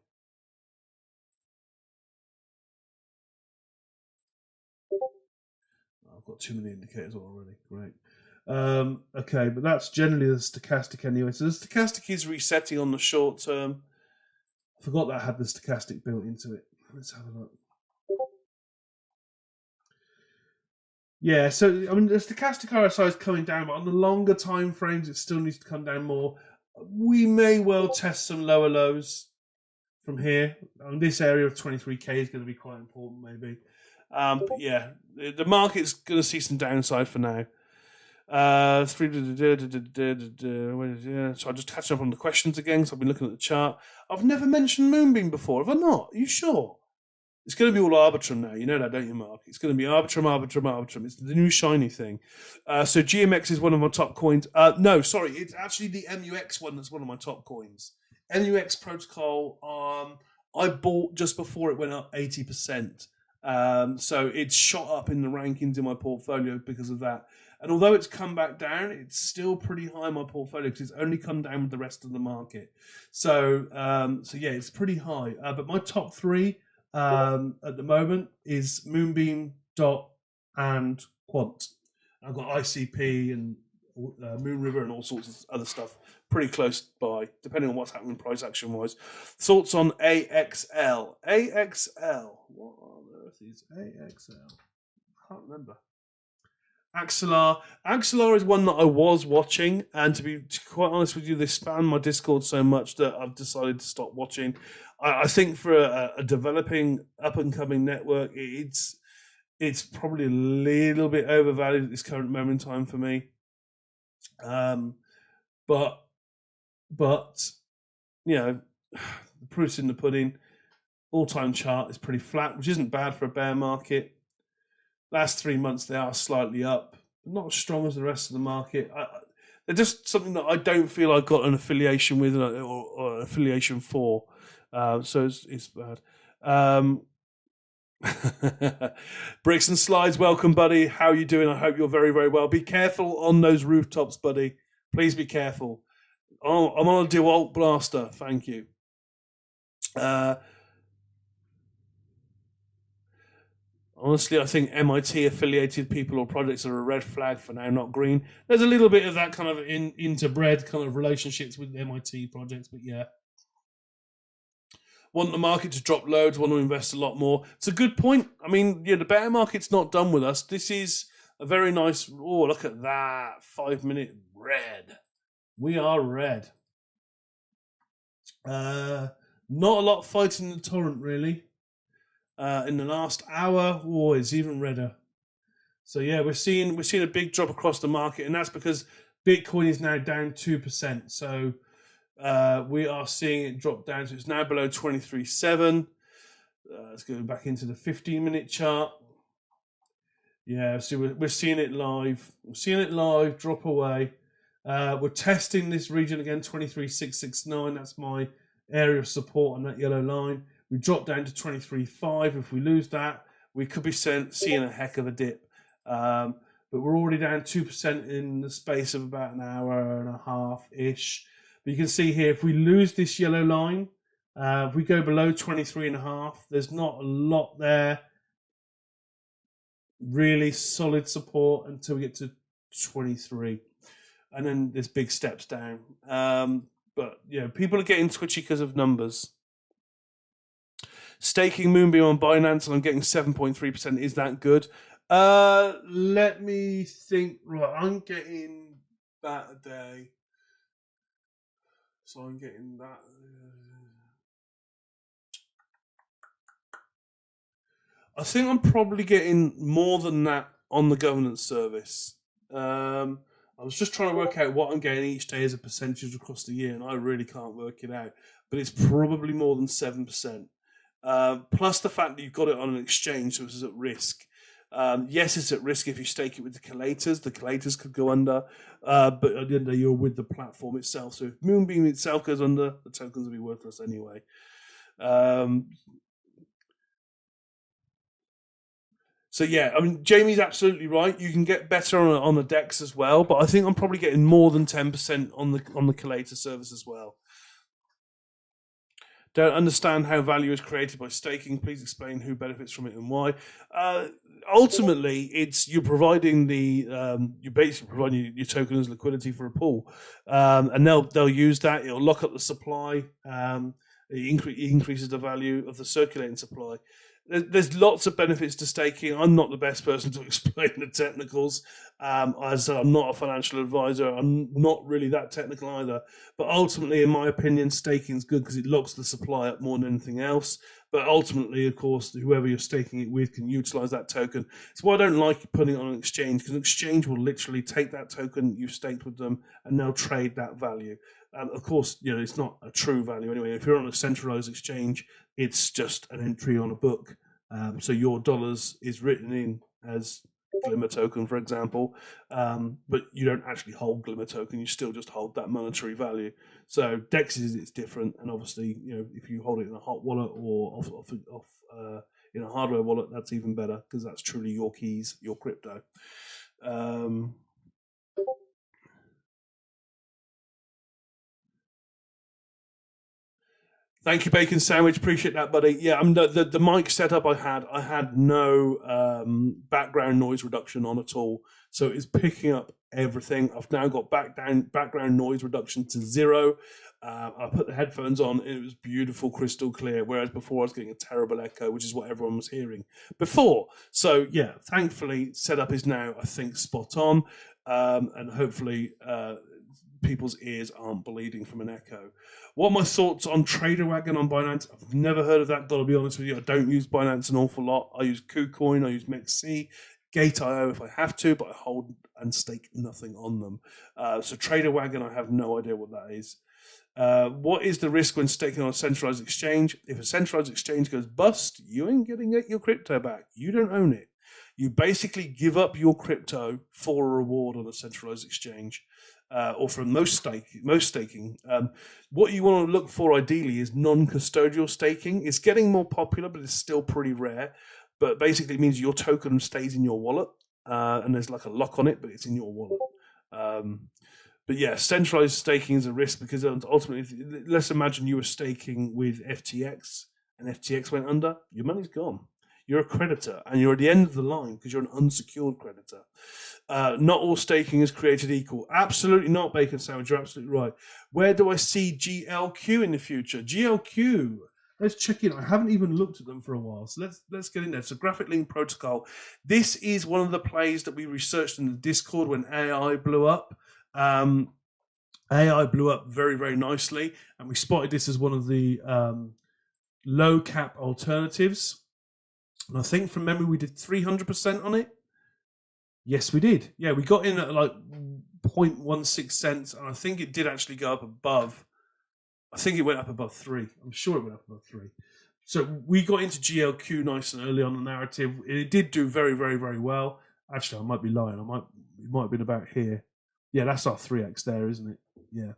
I've got too many indicators already. Great. Okay, but that's generally the stochastic anyway. So the stochastic is resetting on the short term. I forgot that I had the stochastic built into it. Let's have a look. Yeah, so I mean the stochastic RSI is coming down, but on the longer time frames, it still needs to come down more. We may well test some lower lows from here. This area of 23k is going to be quite important, maybe. But yeah, the market's going to see some downside for now. So I'll just catch up on the questions again. So I've been looking at the chart. I've never mentioned Moonbeam before, have I not? Are you sure? It's going to be all Arbitrum now. You know that, don't you, Mark? It's going to be Arbitrum. It's the new shiny thing. So GMX is one of my top coins. No, sorry. It's actually the MUX one that's one of my top coins. MUX protocol, I bought just before it went up 80%. So it's shot up in the rankings in my portfolio because of that. And although it's come back down, it's still pretty high in my portfolio because it's only come down with the rest of the market. So yeah, it's pretty high. But my top three at the moment is Moonbeam, Dot, and Quant. I've got ICP and Moon River and all sorts of other stuff pretty close by, depending on what's happening price action wise. Thoughts on AXL? AXL. What on earth is AXL? I can't remember. Axelar is one that I was watching, and to be quite honest with you, they spam my Discord so much that I've decided to stop watching. I think for a developing up and coming network, it's probably a little bit overvalued at this current moment in time for me. But you know, the proof's in the pudding. All-time chart is pretty flat, which isn't bad for a bear market. Last 3 months, they are slightly up, but not as strong as the rest of the market. They're just something that I don't feel I've got an affiliation with or an affiliation for. So it's bad. Bricks and Slides, welcome, buddy. How are you doing? I hope you're very, very well. Be careful on those rooftops, buddy. Please be careful. Oh, I'm on a DeWalt blaster. Thank you. Honestly, I think MIT affiliated people or projects are a red flag for now, not green. There's a little bit of that kind of interbred kind of relationships with MIT projects, but yeah. Want the market to drop loads, want to invest a lot more. It's a good point. I mean, yeah, the bear market's not done with us. This is a very nice, oh, look at that, 5 minute red. We are red. Not a lot fighting the torrent, really. In the last hour, it's even redder. So yeah, we're seeing a big drop across the market, and that's because Bitcoin is now down 2%. So we are seeing it drop down. So it's now below 23.7. Let's go back into the 15-minute chart. Yeah, so we're seeing it live. We're seeing it live drop away. We're testing this region again, 23.669. That's my area of support on that yellow line. We drop down to 23.5. If we lose that, we could be seeing a heck of a dip. But we're already down 2% in the space of about an hour and a half-ish. But you can see here, if we lose this yellow line, if we go below 23.5, there's not a lot there. Really solid support until we get to 23. And then there's big steps down. But, people are getting twitchy because of numbers. Staking Moonbeam on Binance, and I'm getting 7.3%. Is that good? Let me think. Right, I'm getting that a day. So I'm getting that. I think I'm probably getting more than that on the governance service. I was just trying to work out what I'm getting each day as a percentage across the year, and I really can't work it out. But it's probably more than 7%. Plus the fact that you've got it on an exchange, so it's at risk. Yes, it's at risk if you stake it with the collators. The collators could go under, but at the end of the day, you're with the platform itself. So if Moonbeam itself goes under, the tokens will be worthless anyway. Um, so yeah, I mean, Jamie's absolutely right. You can get better on the DEX as well, but I think I'm probably getting more than 10% on the collator service as well. Don't understand how value is created by staking. Please explain who benefits from it and why. Uh, Ultimately, it's you're providing you're basically providing your token as liquidity for a pool, and they'll use that. It'll lock up the supply. It increases the value of the circulating supply. There's lots of benefits to staking. I'm not the best person to explain the technicals. As I'm not a financial advisor, I'm not really that technical either. But ultimately, in my opinion, staking is good because it locks the supply up more than anything else. But ultimately, of course, whoever you're staking it with can utilize that token. It's why I don't like putting it on an exchange, because an exchange will literally take that token you staked with them and they'll trade that value. Of course, it's not a true value anyway. If you're on a centralized exchange, it's just an entry on a book. So your dollars is written in as Glimmer token, for example, but you don't actually hold Glimmer token. You still just hold that monetary value. So DEXs, it's different, and obviously, if you hold it in a hot wallet or in a hardware wallet, that's even better because that's truly your keys, your crypto. Thank you, Bacon Sandwich. Appreciate that, buddy. Yeah, the mic setup I had no background noise reduction on at all, so it's picking up everything. I've now got background noise reduction to 0. I put the headphones on, and it was beautiful, crystal clear. Whereas before, I was getting a terrible echo, which is what everyone was hearing before. So yeah, thankfully, setup is now, I think, spot on, and hopefully people's ears aren't bleeding from an echo. What are my thoughts on Trader Wagon on Binance? I've never heard of that, gotta be honest with you. I don't use Binance an awful lot. I use KuCoin, I use MEXC, Gate.io if I have to, but I hold and stake nothing on them. So Trader Wagon, I have no idea what that is. What is the risk when staking on a centralized exchange? If a centralized exchange goes bust, you ain't getting your crypto back. You don't own it. You basically give up your crypto for a reward on a centralized exchange. Or from most staking. What you want to look for ideally is non-custodial staking. It's getting more popular, but it's still pretty rare. But basically, it means your token stays in your wallet, and there's like a lock on it, but it's in your wallet. But yeah, centralized staking is a risk because ultimately, let's imagine you were staking with FTX and FTX went under, your money's gone. You're a creditor and you're at the end of the line because you're an unsecured creditor. Not all staking is created equal. Absolutely not, Bacon Sandwich. You're absolutely right. Where do I see GLQ in the future? GLQ. Let's check in. I haven't even looked at them for a while, so let's get in there. So, Graphic Link Protocol. This is one of the plays that we researched in the Discord when AI blew up. AI blew up very, very nicely, and we spotted this as one of the low cap alternatives. And I think from memory we did 300% on it. Yes, we did. Yeah, we got in at like 0.16 cents, and I think it did actually go up above. I think it went up above 3. I'm sure it went up above 3. So we got into GLQ nice and early on the narrative. It did do very, very, very well. Actually, I might be lying. It might have been about here. Yeah, that's our 3x there, isn't it? Yeah.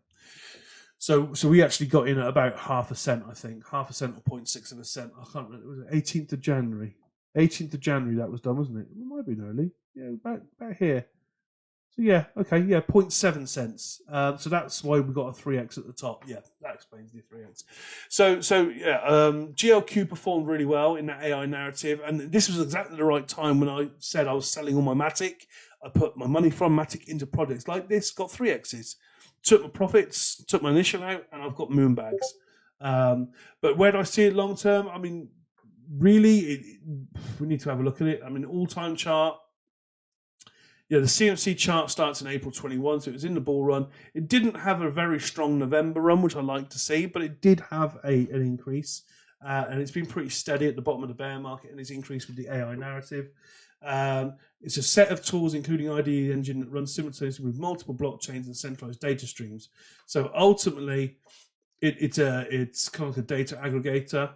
So we actually got in at about 0.5 cent, I think. 0.5 cent or 0.6 of a cent. I can't remember. It was 18th of January. 18th of January that was done, wasn't it? It might have been early. Yeah, about here. So yeah, okay, yeah, 0.7 cents. So that's why we got a 3x at the top. Yeah, that explains the 3x. So yeah, GLQ performed really well in that AI narrative, and this was exactly the right time when I said I was selling all my Matic. I put my money from Matic into projects like this, got 3x's. Took my profits, took my initial out, and I've got moonbags. But where do I see it long term? I mean, really, we need to have a look at it. I mean, all-time chart. Yeah, the CMC chart starts in April 21, so it was in the bull run. It didn't have a very strong November run, which I like to see, but it did have an increase. And it's been pretty steady at the bottom of the bear market, and it's increased with the AI narrative. It's a set of tools, including IDE engine, that runs simultaneously with multiple blockchains and centralized data streams. So ultimately, it's kind of like a data aggregator.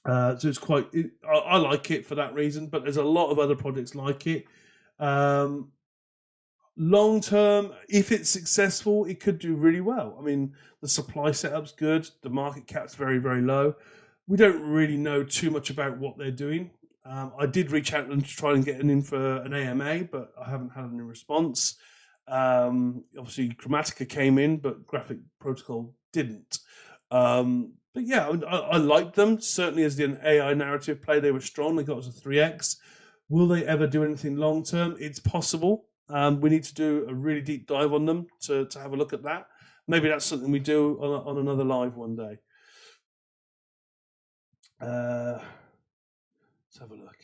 So it's quite. I like it for that reason, but there's a lot of other projects like it. Long term, if it's successful, it could do really well. I mean, the supply setup's good. The market cap's very, very low. We don't really know too much about what they're doing. I did reach out to them to try and get in for an AMA, but I haven't had any response. Obviously, Chromatica came in, but Graphic Protocol didn't. But yeah, I liked them. Certainly, as an AI narrative play, they were strong. They got us a 3x. Will they ever do anything long term? It's possible. We need to do a really deep dive on them to have a look at that. Maybe that's something we do on another live one day. Let's have a look.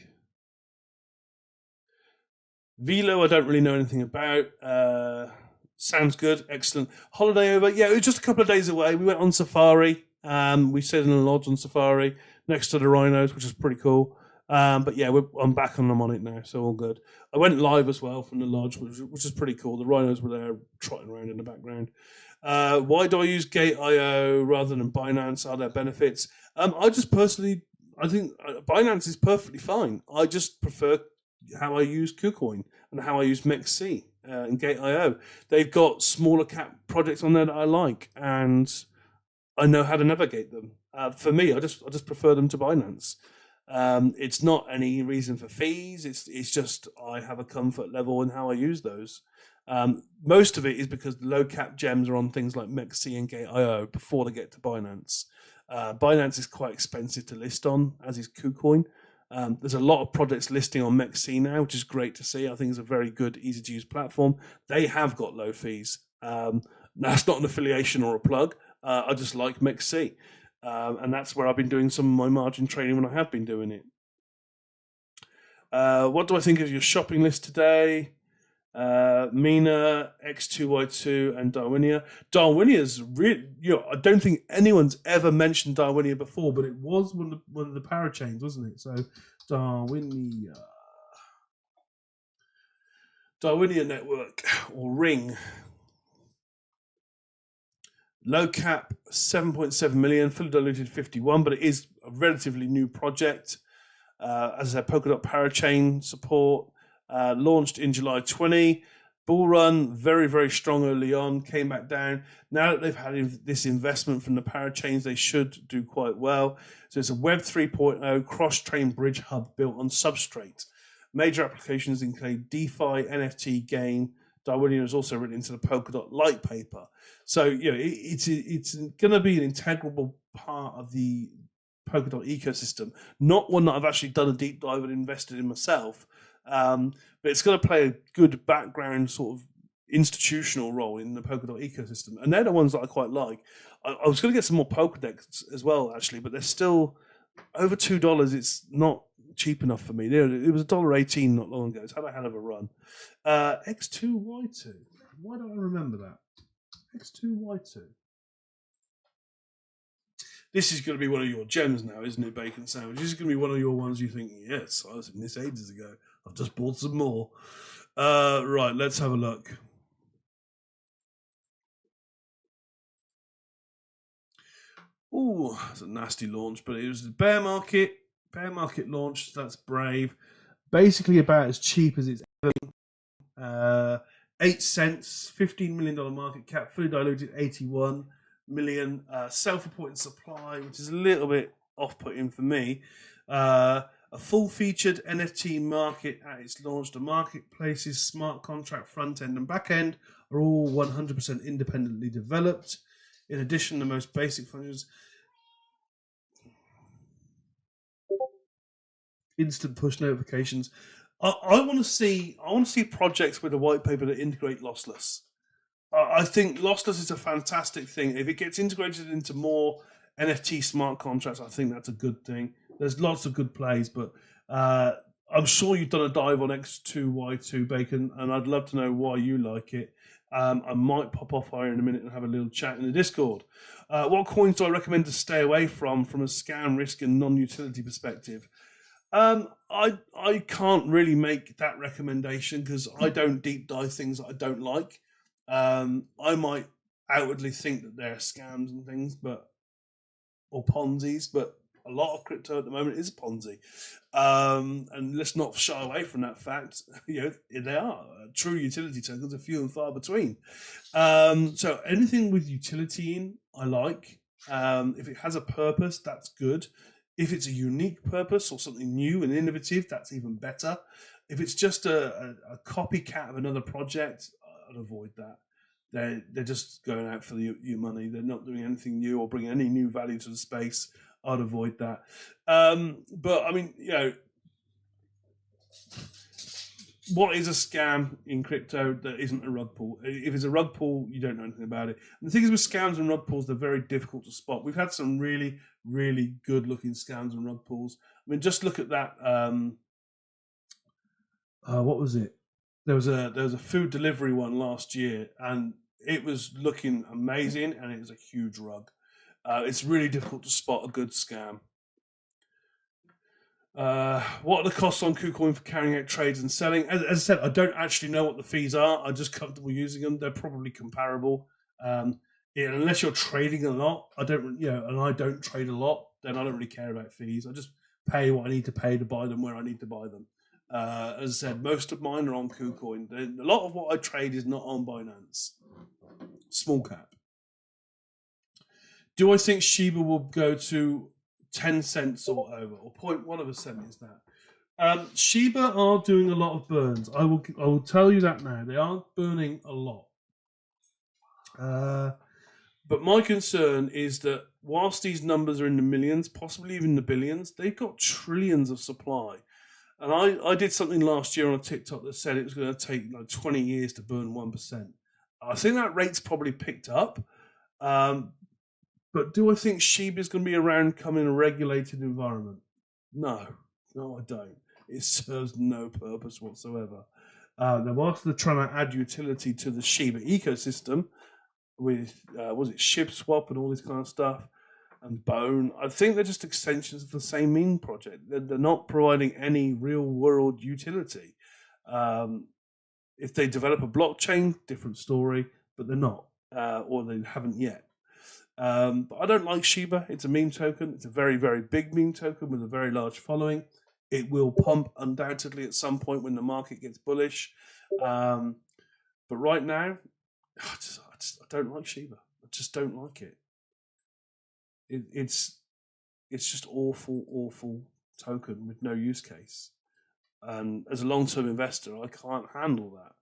Velo, I don't really know anything about. Sounds good, excellent. Holiday over, yeah, it was just a couple of days away. We went on safari. We stayed in a lodge on safari next to the rhinos, which is pretty cool. But yeah, I'm back on them on it now, so all good. I went live as well from the lodge, which is pretty cool. The rhinos were there trotting around in the background. Why do I use Gate.io rather than Binance? Are there benefits? I just personally, I think Binance is perfectly fine. I just prefer how I use KuCoin and how I use MEXC and Gate.io. They've got smaller cap projects on there that I like, and I know how to navigate them. For me, I just prefer them to Binance. It's not any reason for fees. It's just I have a comfort level in how I use those. Most of it is because the low cap gems are on things like MEXC and Gate.io before they get to Binance. Binance is quite expensive to list on, as is KuCoin. There's a lot of projects listing on MEXC now, which is great to see. I think it's a very good, easy to use platform. They have got low fees. That's not an affiliation or a plug. I just like MEXC. And that's where I've been doing some of my margin trading when I have been doing it. What do I think of your shopping list today? Mina, X2Y2, and Darwinia. Darwinia's really, I don't think anyone's ever mentioned Darwinia before, but it was one of the parachains, wasn't it? So Darwinia Network or Ring. Low cap 7.7 million, fully diluted 51, but it is a relatively new project. As I said, Polkadot Parachain support. Launched in July 20. Bull run, very, very strong early on, came back down. Now that they've had this investment from the parachains, they should do quite well. So it's a Web 3.0 cross-chain bridge hub built on Substrate. Major applications include DeFi, NFT, game. Darwinia is also written into the Polkadot light paper. So, it's going to be an integral part of the Polkadot ecosystem. Not one that I've actually done a deep dive and invested in myself. But it's going to play a good background sort of institutional role in the Polkadot ecosystem. And they're the ones that I quite like. I was going to get some more Polkadex as well, actually, but they're still over $2. It's not cheap enough for me. It was $1.18 not long ago. It's had a hell of a run. X2Y2. Why don't I remember that? X2Y2. This is going to be one of your gems now, isn't it, Bacon Sandwich? This is going to be one of your ones you think, yes, I was in this ages ago. I've just bought some more. Right, let's have a look. Ooh, it's a nasty launch, but it was the bear market launch. That's brave. Basically about as cheap as it's ever been. 8 cents, $15 million market cap, fully diluted 81 million. Self-reporting supply, which is a little bit off-putting for me. A full-featured NFT market at its launch. The marketplace's smart contract front end and back end are all 100% independently developed. In addition, the most basic functions: instant push notifications. I want to see projects with a white paper that integrate lossless. I think lossless is a fantastic thing. If it gets integrated into more NFT smart contracts, I think that's a good thing. There's lots of good plays, but I'm sure you've done a dive on X2Y2 Bacon, and I'd love to know why you like it. I might pop off here in a minute and have a little chat in the Discord. What coins do I recommend to stay away from a scam risk and non-utility perspective? I can't really make that recommendation because I don't deep dive things that I don't like. I might outwardly think that they're scams and things, or Ponzi's, but a lot of crypto at the moment is a Ponzi. And let's not shy away from that fact. They are true utility tokens are few and far between. So anything with utility in, I like. If it has a purpose, that's good. If it's a unique purpose or something new and innovative, that's even better. If it's just a copycat of another project, I'd avoid that. They're just going out for your money. They're not doing anything new or bringing any new value to the space. I'd avoid that. But I mean, what is a scam in crypto that isn't a rug pull? If it's a rug pull, you don't know anything about it. And the thing is with scams and rug pulls, they're very difficult to spot. We've had some really, really good looking scams and rug pulls. I mean, just look at that. What was it? There was a food delivery one last year, and it was looking amazing, and it was a huge rug. It's really difficult to spot a good scam. What are the costs on KuCoin for carrying out trades and selling? As I said, I don't actually know what the fees are. I'm just comfortable using them. They're probably comparable. Unless you're trading a lot, I don't trade a lot, then I don't really care about fees. I just pay what I need to pay to buy them where I need to buy them. As I said, most of mine are on KuCoin. A lot of what I trade is not on Binance. Small cap. Do I think Shiba will go to 10 cents or over, or 0.1 of a cent is that? Shiba are doing a lot of burns. I will tell you that now. They are burning a lot. But my concern is that whilst these numbers are in the millions, possibly even the billions, they've got trillions of supply. And I did something last year on a TikTok that said it was going to take like 20 years to burn 1%. I think that rate's probably picked up. But do I think Shiba is going to be around coming in a regulated environment? No, I don't. It serves no purpose whatsoever. Now, whilst they're trying to add utility to the Shiba ecosystem with, was it ShibSwap and all this kind of stuff, and Bone, I think they're just extensions of the same meme project. They're not providing any real world utility. If they develop a blockchain, different story, but they're not, or they haven't yet. But I don't like Shiba. It's a meme token. It's a very, very big meme token with a very large following. It will pump undoubtedly at some point when the market gets bullish. But right now, I don't like Shiba. I just don't like it. It's just awful token with no use case. And as a long-term investor, I can't handle that.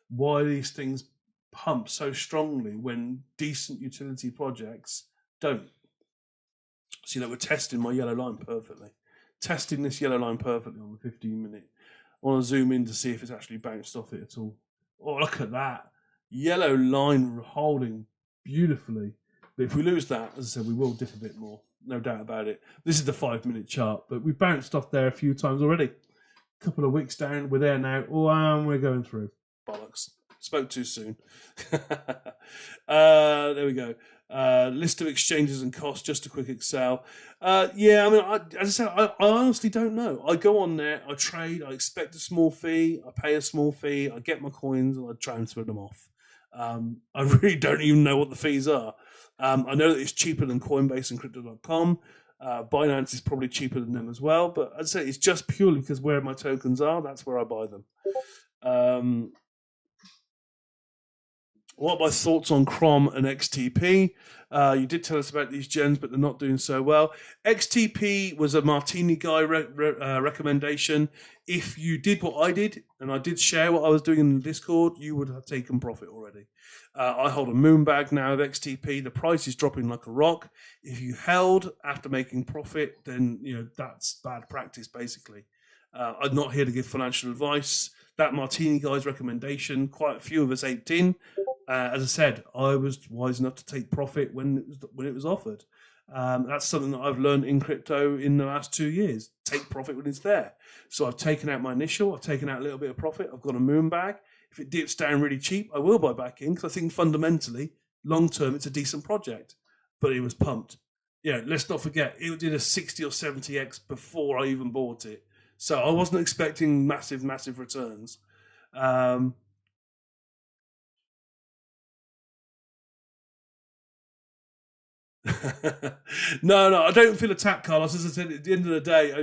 Why these things pump so strongly when decent utility projects don't? So, we're testing my yellow line perfectly. Testing this yellow line perfectly on the 15-minute. I want to zoom in to see if it's actually bounced off it at all. Oh, look at that. Yellow line holding beautifully. But if we lose that, as I said, we will dip a bit more. No doubt about it. This is the 5-minute chart, but we bounced off there a few times already. A couple of wicks down. We're there now. Oh, and we're going through. Bollocks. Spoke too soon. There we go. List of exchanges and costs, just a quick Excel. As I said, I honestly don't know. I go on there, I trade, I expect a small fee, I pay a small fee, I get my coins, and I transfer them off. I really don't even know what the fees are. I know that it's cheaper than Coinbase and Crypto.com. Binance is probably cheaper than them as well, but I'd say it's just purely because where my tokens are, that's where I buy them. What are my thoughts on Crom and XTP? You did tell us about these gens, but they're not doing so well. XTP was a Martini guy recommendation. If you did what I did, and I did share what I was doing in the Discord, you would have taken profit already. I hold a moon bag now of XTP. The price is dropping like a rock. If you held after making profit, then that's bad practice, basically. I'm not here to give financial advice. That Martini guy's recommendation, quite a few of us aped in. As I said, I was wise enough to take profit when it was offered. That's something that I've learned in crypto in the last 2 years. Take profit when it's there. So I've taken out my initial. I've taken out a little bit of profit. I've got a moon bag. If it dips down really cheap, I will buy back in because I think fundamentally, long term, it's a decent project. But it was pumped. Let's not forget, it did a 60 or 70x before I even bought it. So I wasn't expecting massive returns. No, I don't feel attacked, Carlos. As I said, at the end of the day,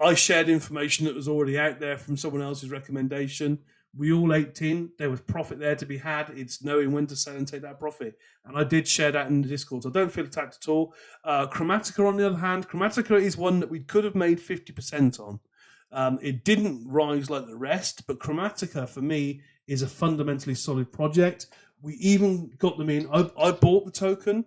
I shared information that was already out there from someone else's recommendation. We all ate tin. There was profit there to be had. It's knowing when to sell and take that profit. And I did share that in the Discord. So I don't feel attacked at all. Chromatica, on the other hand, Chromatica is one that we could have made 50% on. It didn't rise like the rest, but Chromatica, for me, is a fundamentally solid project. We even got them in. I bought the token.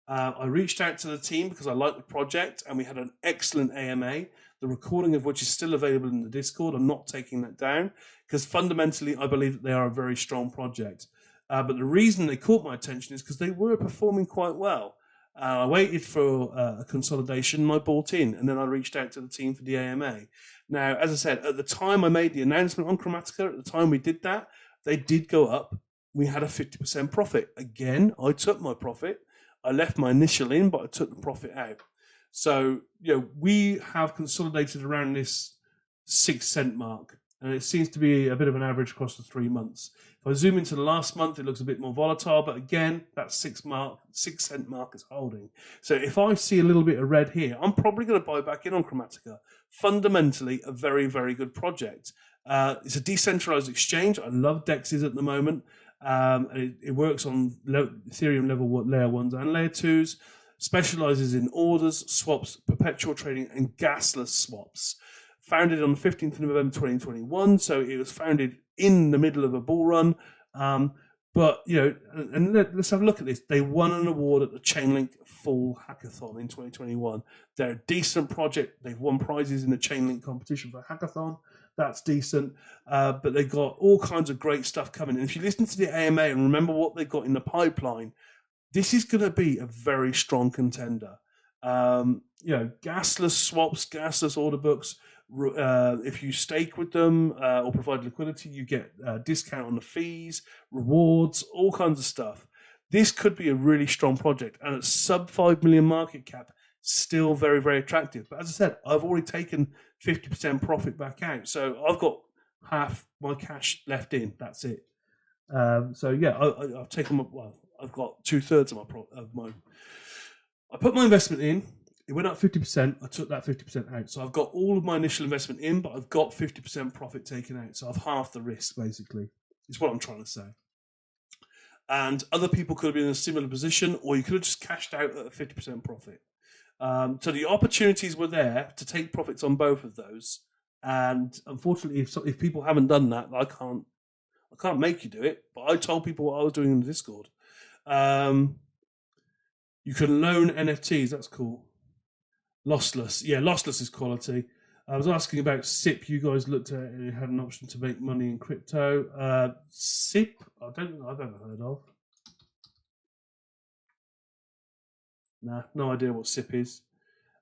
I reached out to the team because I liked the project, and we had an excellent AMA, the recording of which is still available in the Discord. I'm not taking that down because fundamentally I believe that they are a very strong project. But the reason they caught my attention is because they were performing quite well. I waited for a consolidation and I bought in, and then I reached out to the team for the AMA. Now, as I said, at the time I made the announcement on Chromatica, at the time we did that, they did go up. We had a 50% profit. Again, I took my profit. I left my initial in, but I took the profit out. So, we have consolidated around this 6 cent mark, and it seems to be a bit of an average across the 3 months. If I zoom into the last month, it looks a bit more volatile, but again, that 6 cent mark is holding. So if I see a little bit of red here, I'm probably going to buy back in on Chromatica. Fundamentally, a very, very good project. It's a decentralized exchange. I love DEXs at the moment. It works on Ethereum layer 1s and layer 2s, specializes in orders, swaps, perpetual trading, and gasless swaps. Founded on the 15th of November 2021, so it was founded in the middle of a bull run. But, and let's have a look at this. They won an award at the Chainlink Fall Hackathon in 2021. They're a decent project. They've won prizes in the Chainlink competition for Hackathon. That's decent. But they've got all kinds of great stuff coming. And if you listen to the AMA and remember what they've got in the pipeline, this is going to be a very strong contender. Gasless swaps, gasless order books. If you stake with them or provide liquidity, you get a discount on the fees, rewards, all kinds of stuff. This could be a really strong project, and at sub 5 million market cap, still very, very attractive. But as I said, I've already taken 50% profit back out, so I've got half my cash left in. That's it. I've taken I've got 2/3 of my. I put my investment in. It went up 50%. I took that 50% out. So I've got all of my initial investment in, but I've got 50% profit taken out. So I've halved the risk, basically, is what I'm trying to say. And other people could have been in a similar position, or you could have just cashed out at a 50% profit. So the opportunities were there to take profits on both of those. And unfortunately, if people haven't done that, I can't make you do it. But I told people what I was doing in the Discord. You can loan NFTs. That's cool. Lossless. Yeah, lossless is quality. I was asking about SIP. You guys looked at it and it had an option to make money in crypto. SIP, I don't think I've ever heard of. Nah, no idea what SIP is.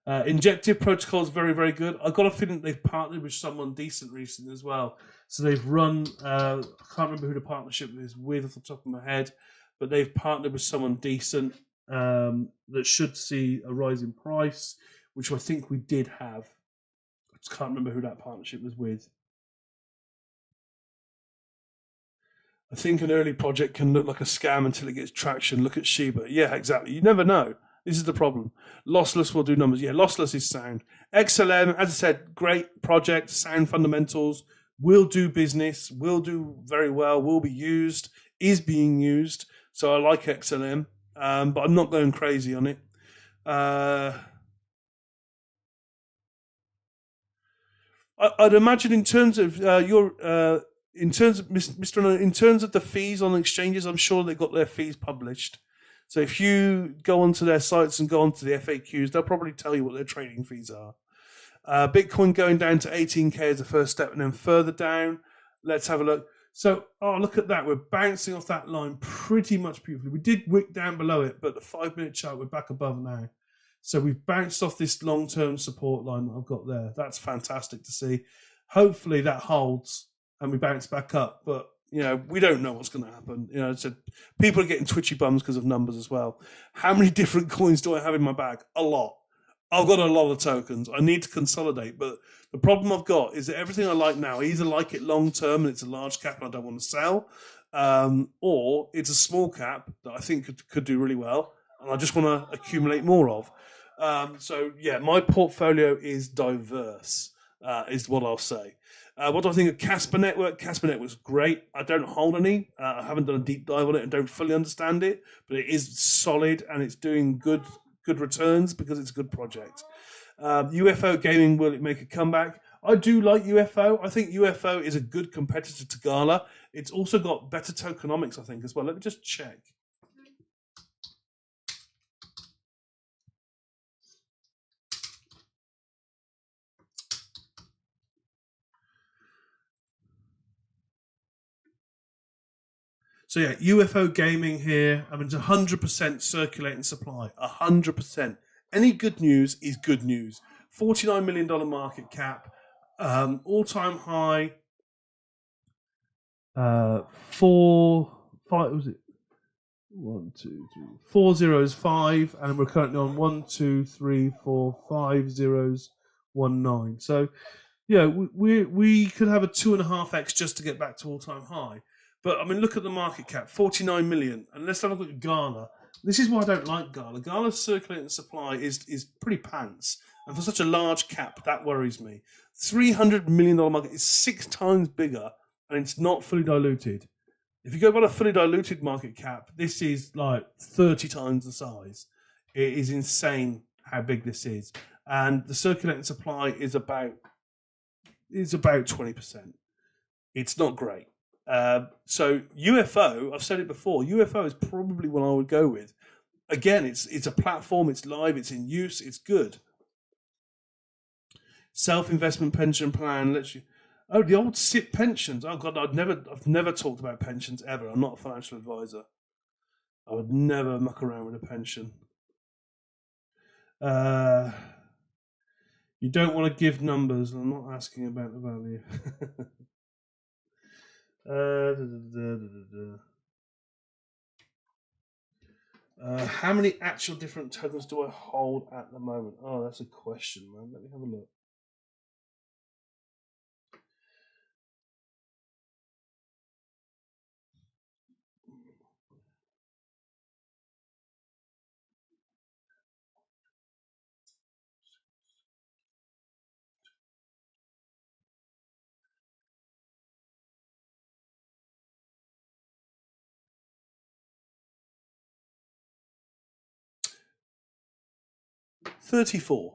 Injective Protocol is very, very good. I've got a feeling they've partnered with someone decent recently as well. So they've run, I can't remember who the partnership is with off the top of my head, but they've partnered with someone decent that should see a rise in price, which I think we did have. I just can't remember who that partnership was with. I think an early project can look like a scam until it gets traction. Look at Shiba. Yeah, exactly. You never know. This is the problem. Lossless will do numbers. Yeah, Lossless is sound. XLM, as I said, great project, sound fundamentals, will do business, will do very well, will be used, is being used. So I like XLM, but I'm not going crazy on it. I'd imagine in terms of in terms of Mr. In terms of the fees on exchanges, I'm sure they've got their fees published. So if you go onto their sites and go onto the FAQs, they'll probably tell you what their trading fees are. Bitcoin going down to 18K as a first step, and then further down. Let's have a look. So, look at that. We're bouncing off that line pretty much beautifully. We did wick down below it, but the 5-minute chart, we're back above now. So we've bounced off this long-term support line that I've got there. That's fantastic to see. Hopefully that holds and we bounce back up. But, we don't know what's going to happen. So people are getting twitchy bums because of numbers as well. How many different coins do I have in my bag? A lot. I've got a lot of tokens. I need to consolidate. But the problem I've got is that everything I like now, I either like it long-term and it's a large cap and I don't want to sell, or it's a small cap that I think could do really well. and I just want to accumulate more of. So yeah, my portfolio is diverse, is what I'll say. What do I think of Casper Network? Casper Network's great. I don't hold any. I haven't done a deep dive on it and don't fully understand it, but it is solid and it's doing good returns because it's a good project. UFO Gaming, will it make a comeback? I do like UFO. I think UFO is a good competitor to Gala. It's also got better tokenomics, I think, as well. Let me just check. So yeah, UFO Gaming here. I mean, it's 100% circulating supply. 100%. Any good news is good news. $49 million market cap, all-time high. Four, five. Was it 1, 2, 3, 4 zeros, 5, and we're currently on 1, 2, 3, 4, 5 zeros, 1, 9. So yeah, we could have a 2.5x just to get back to all-time high. But I mean, look at the market cap, 49 million. And let's have a look at Gala. This is why I don't like Gala. Gala's circulating supply is pretty pants. And for such a large cap, that worries me. $300 million market is 6 times bigger, and it's not fully diluted. If you go by a fully diluted market cap, this is like 30 times the size. It is insane how big this is. And the circulating supply is about 20%. It's not great. So UFO, I've said it before, UFO is probably what I would go with. Again, it's a platform, it's live, it's in use, it's good. Self-investment pension plan lets you. Oh, the old SIP pensions. Oh God, I've never talked about pensions ever. I'm not a financial advisor. I would never muck around with a pension. You don't want to give numbers. I'm not asking about the value. How many actual different tokens do I hold at the moment? Oh, that's a question, man. Let me have a look. $34.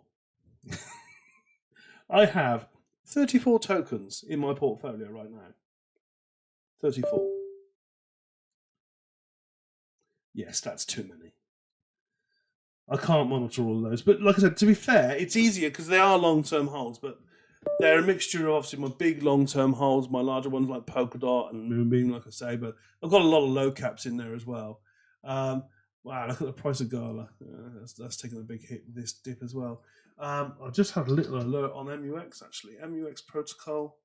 I have 34 tokens in my portfolio right now. 34. Yes, that's too many. I can't monitor all of those. But like I said, to be fair, it's easier because they are long-term holds, but they're a mixture of obviously my big long-term holds, my larger ones like Polkadot and Moonbeam, like I say, but I've got a lot of low caps in there as well. Wow, look at the price of Gala. That's taken a big hit with this dip as well. I just had a little alert on MUX actually. MUX protocol.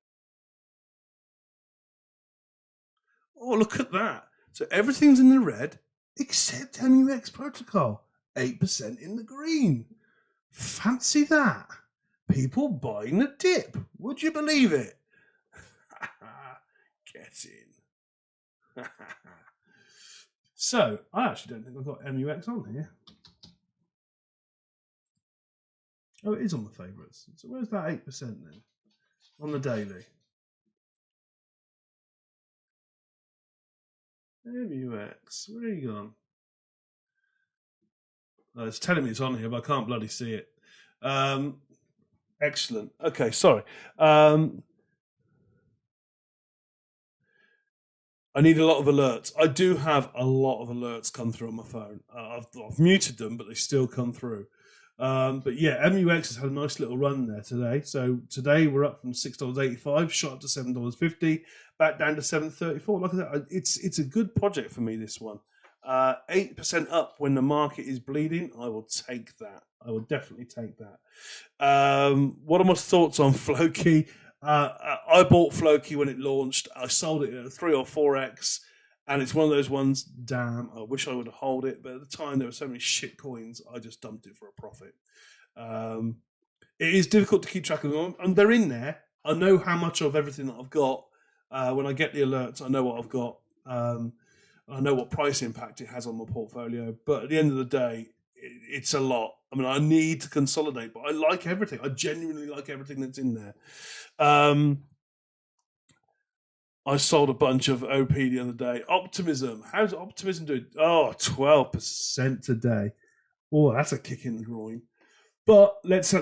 Oh, look at that. So everything's in the red except MUX protocol. 8% in the green. Fancy that. People buying the dip. Would you believe it? Get in. So, I actually don't think I've got MUX on here. Oh, it is on the favourites. So where's that 8% then? On the daily. MUX. Where are you gone? Oh, it's telling me it's on here, but I can't bloody see it. Excellent. Okay, sorry. I need a lot of alerts. I do have a lot of alerts come through on my phone. I've muted them, but they still come through. But yeah, MUX has had a nice little run there today. So today we're up from $6.85, shot up to $7.50, back down to $7.34. Like I said, it's a good project for me, this one. 8% up when the market is bleeding. I will take that. I will definitely take that. What are my thoughts on Floki? I bought Floki when it launched. I sold it at 3 or 4x, and it's one of those ones. Damn, I wish I would have held it, but at the time there were so many shit coins. I just dumped it for a profit. It is difficult to keep track of them, and they're in there. I know how much of everything that I've got. When I get the alerts, I know what I've got. I know what price impact it has on my portfolio, but at the end of the day, it's a lot. I mean, I need to consolidate, but I like everything. I genuinely like everything that's in there. I sold a bunch of OP the other day. Optimism. How's Optimism doing? Oh, 12% today. Oh, that's a kick in the groin. But let's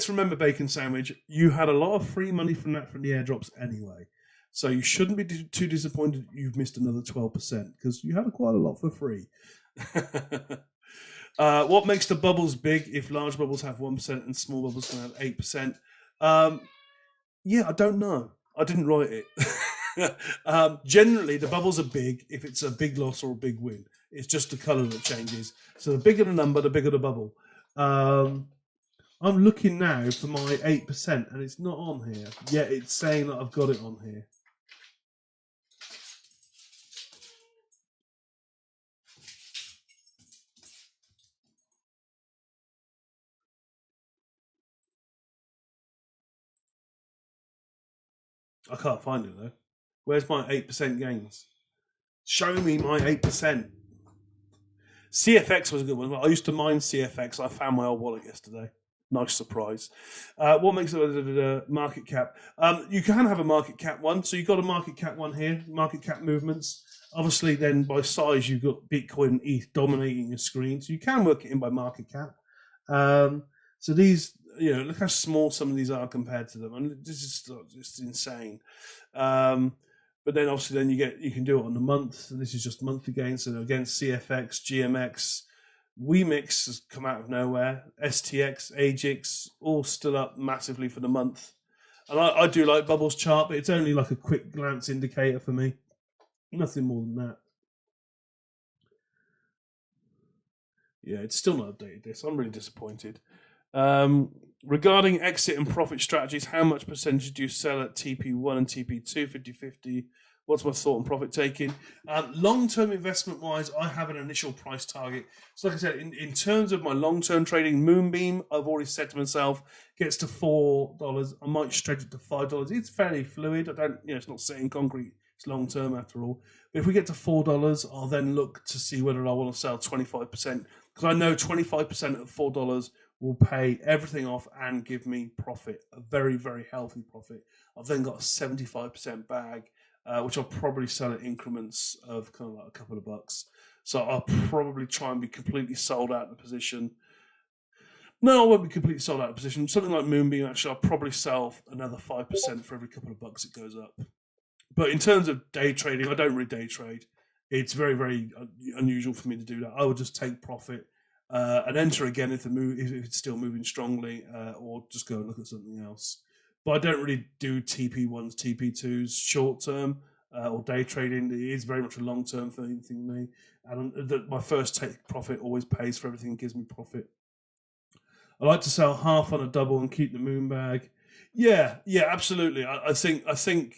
remember, Bacon Sandwich. You had a lot of free money from that from the airdrops anyway, so you shouldn't be too disappointed you've missed another 12% because you had quite a lot for free. What makes the bubbles big if large bubbles have 1% and small bubbles can have 8%? Yeah, I don't know. I didn't write it. Generally, the bubbles are big if it's a big loss or a big win. It's just the colour that changes. So the bigger the number, the bigger the bubble. I'm looking now for my 8%, and it's not on here. Yet it's saying that I've got it on here. I can't find it though. Where's my 8% gains? Show me my 8%. CFX was a good one. I used to mine CFX. I found my old wallet yesterday. Nice surprise. What makes a market cap? You can have a market cap one. So you've got a market cap one here, market cap movements. Obviously, then by size, you've got Bitcoin and ETH dominating your screen. So you can work it in by market cap. So these, look how small some of these are compared to them. And this is just insane. But then obviously you can do it on the month. And this is just monthly gains. So again, CFX, GMX, WeMix has come out of nowhere. STX, AGIX, all still up massively for the month. And I do like Bubbles chart, but it's only like a quick glance indicator for me. Nothing more than that. Yeah, it's still not updated this. I'm really disappointed. Regarding exit and profit strategies, how much percentage do you sell at TP1 and TP2, 50-50? What's my thought on profit taking? Long-term investment-wise, I have an initial price target. So like I said, in terms of my long-term trading, Moonbeam, I've already said to myself, gets to $4. I might stretch it to $5. It's fairly fluid. It's not set in concrete. It's long-term after all. But if we get to $4, I'll then look to see whether I want to sell 25%. Because I know 25% of $4 will pay everything off and give me profit, a very, very healthy profit. I've then got a 75% bag, which I'll probably sell at increments of kind of like a couple of bucks. So I'll probably try and be completely sold out of the position. No, I won't be completely sold out of the position. Something like Moonbeam, actually, I'll probably sell another 5% for every couple of bucks it goes up. But in terms of day trading, I don't really day trade. It's very, very unusual for me to do that. I would just take profit and enter again if it's still moving strongly, or just go and look at something else. But I don't really do TP1s, TP2s short term or day trading. It is very much a long term thing for me. And my first take profit always pays for everything and gives me profit. I like to sell half on a double and keep the moon bag. Yeah, absolutely. I think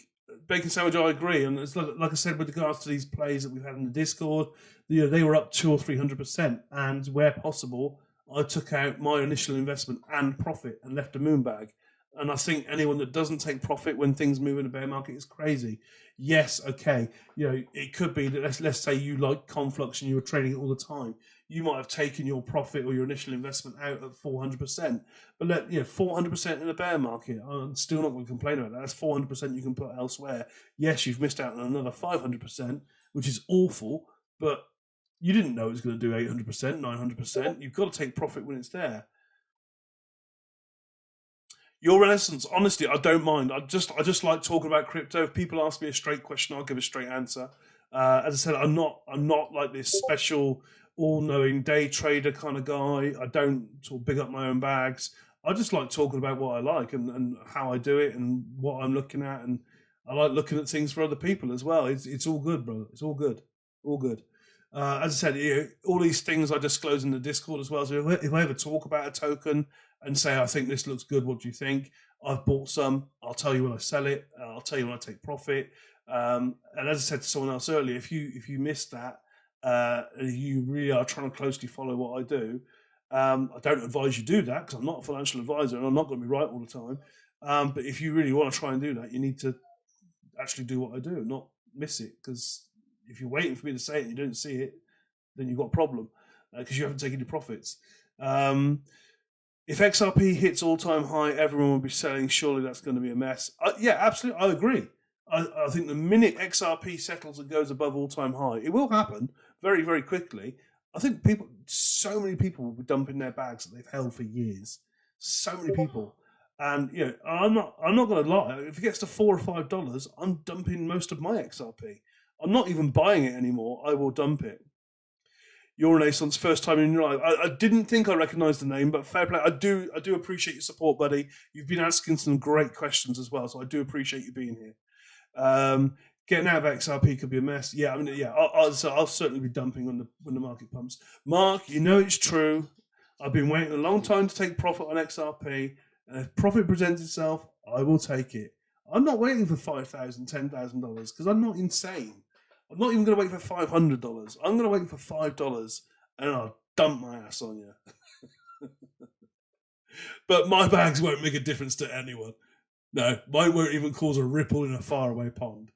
Bacon Sandwich, I agree, and it's like I said with regards to these plays that we've had in the Discord, they were up 200 or 300%, and where possible, I took out my initial investment and profit and left a moon bag. And I think anyone that doesn't take profit when things move in a bear market is crazy. Yes, okay, it could be that let's say you like Conflux and you were trading it all the time. You might have taken your profit or your initial investment out at 400%. But 400% in a bear market, I'm still not going to complain about that. That's 400% you can put elsewhere. Yes, you've missed out on another 500%, which is awful, but you didn't know it was going to do 800%, 900%. You've got to take profit when it's there. Your Renaissance, honestly, I don't mind. I just like talking about crypto. If people ask me a straight question, I'll give a straight answer. As I said, I'm not like this special all-knowing day trader kind of guy. I don't sort of big up my own bags. I just like talking about what I like and how I do it and what I'm looking at, and I like looking at things for other people as well. It's all good, brother. It's all good, all good. As I said, all these things I disclose in the Discord as well. So if I ever talk about a token and say I think this looks good, what do you think? I've bought some. I'll tell you when I sell it. I'll tell you when I take profit. And as I said to someone else earlier, if you missed that, you really are trying to closely follow what I do. I don't advise you do that because I'm not a financial advisor and I'm not going to be right all the time. But if you really want to try and do that, you need to actually do what I do, not miss it, because If you're waiting for me to say it and you don't see it, then you've got a problem because you haven't taken your profits. If XRP hits all-time high, everyone will be selling. Surely that's going to be a mess. Yeah, absolutely. I agree. I think the minute XRP settles and goes above all-time high, it will happen very, very quickly. I think so many people will be dumping their bags that they've held for years. So many people. And I'm not going to lie. If it gets to $4 or $5, I'm dumping most of my XRP. I'm not even buying it anymore. I will dump it. Your Renaissance, first time in your life. I didn't think I recognised the name, but fair play. I do appreciate your support, buddy. You've been asking some great questions as well, so I do appreciate you being here. Getting out of XRP could be a mess. Yeah, I mean, yeah, I'll certainly be dumping when the market pumps. Mark, it's true. I've been waiting a long time to take profit on XRP, and if profit presents itself, I will take it. I'm not waiting for $5,000, $10,000 because I'm not insane. I'm not even going to wait for $500. I'm going to wait for $5 and I'll dump my ass on you. But my bags won't make a difference to anyone. No, mine won't even cause a ripple in a faraway pond.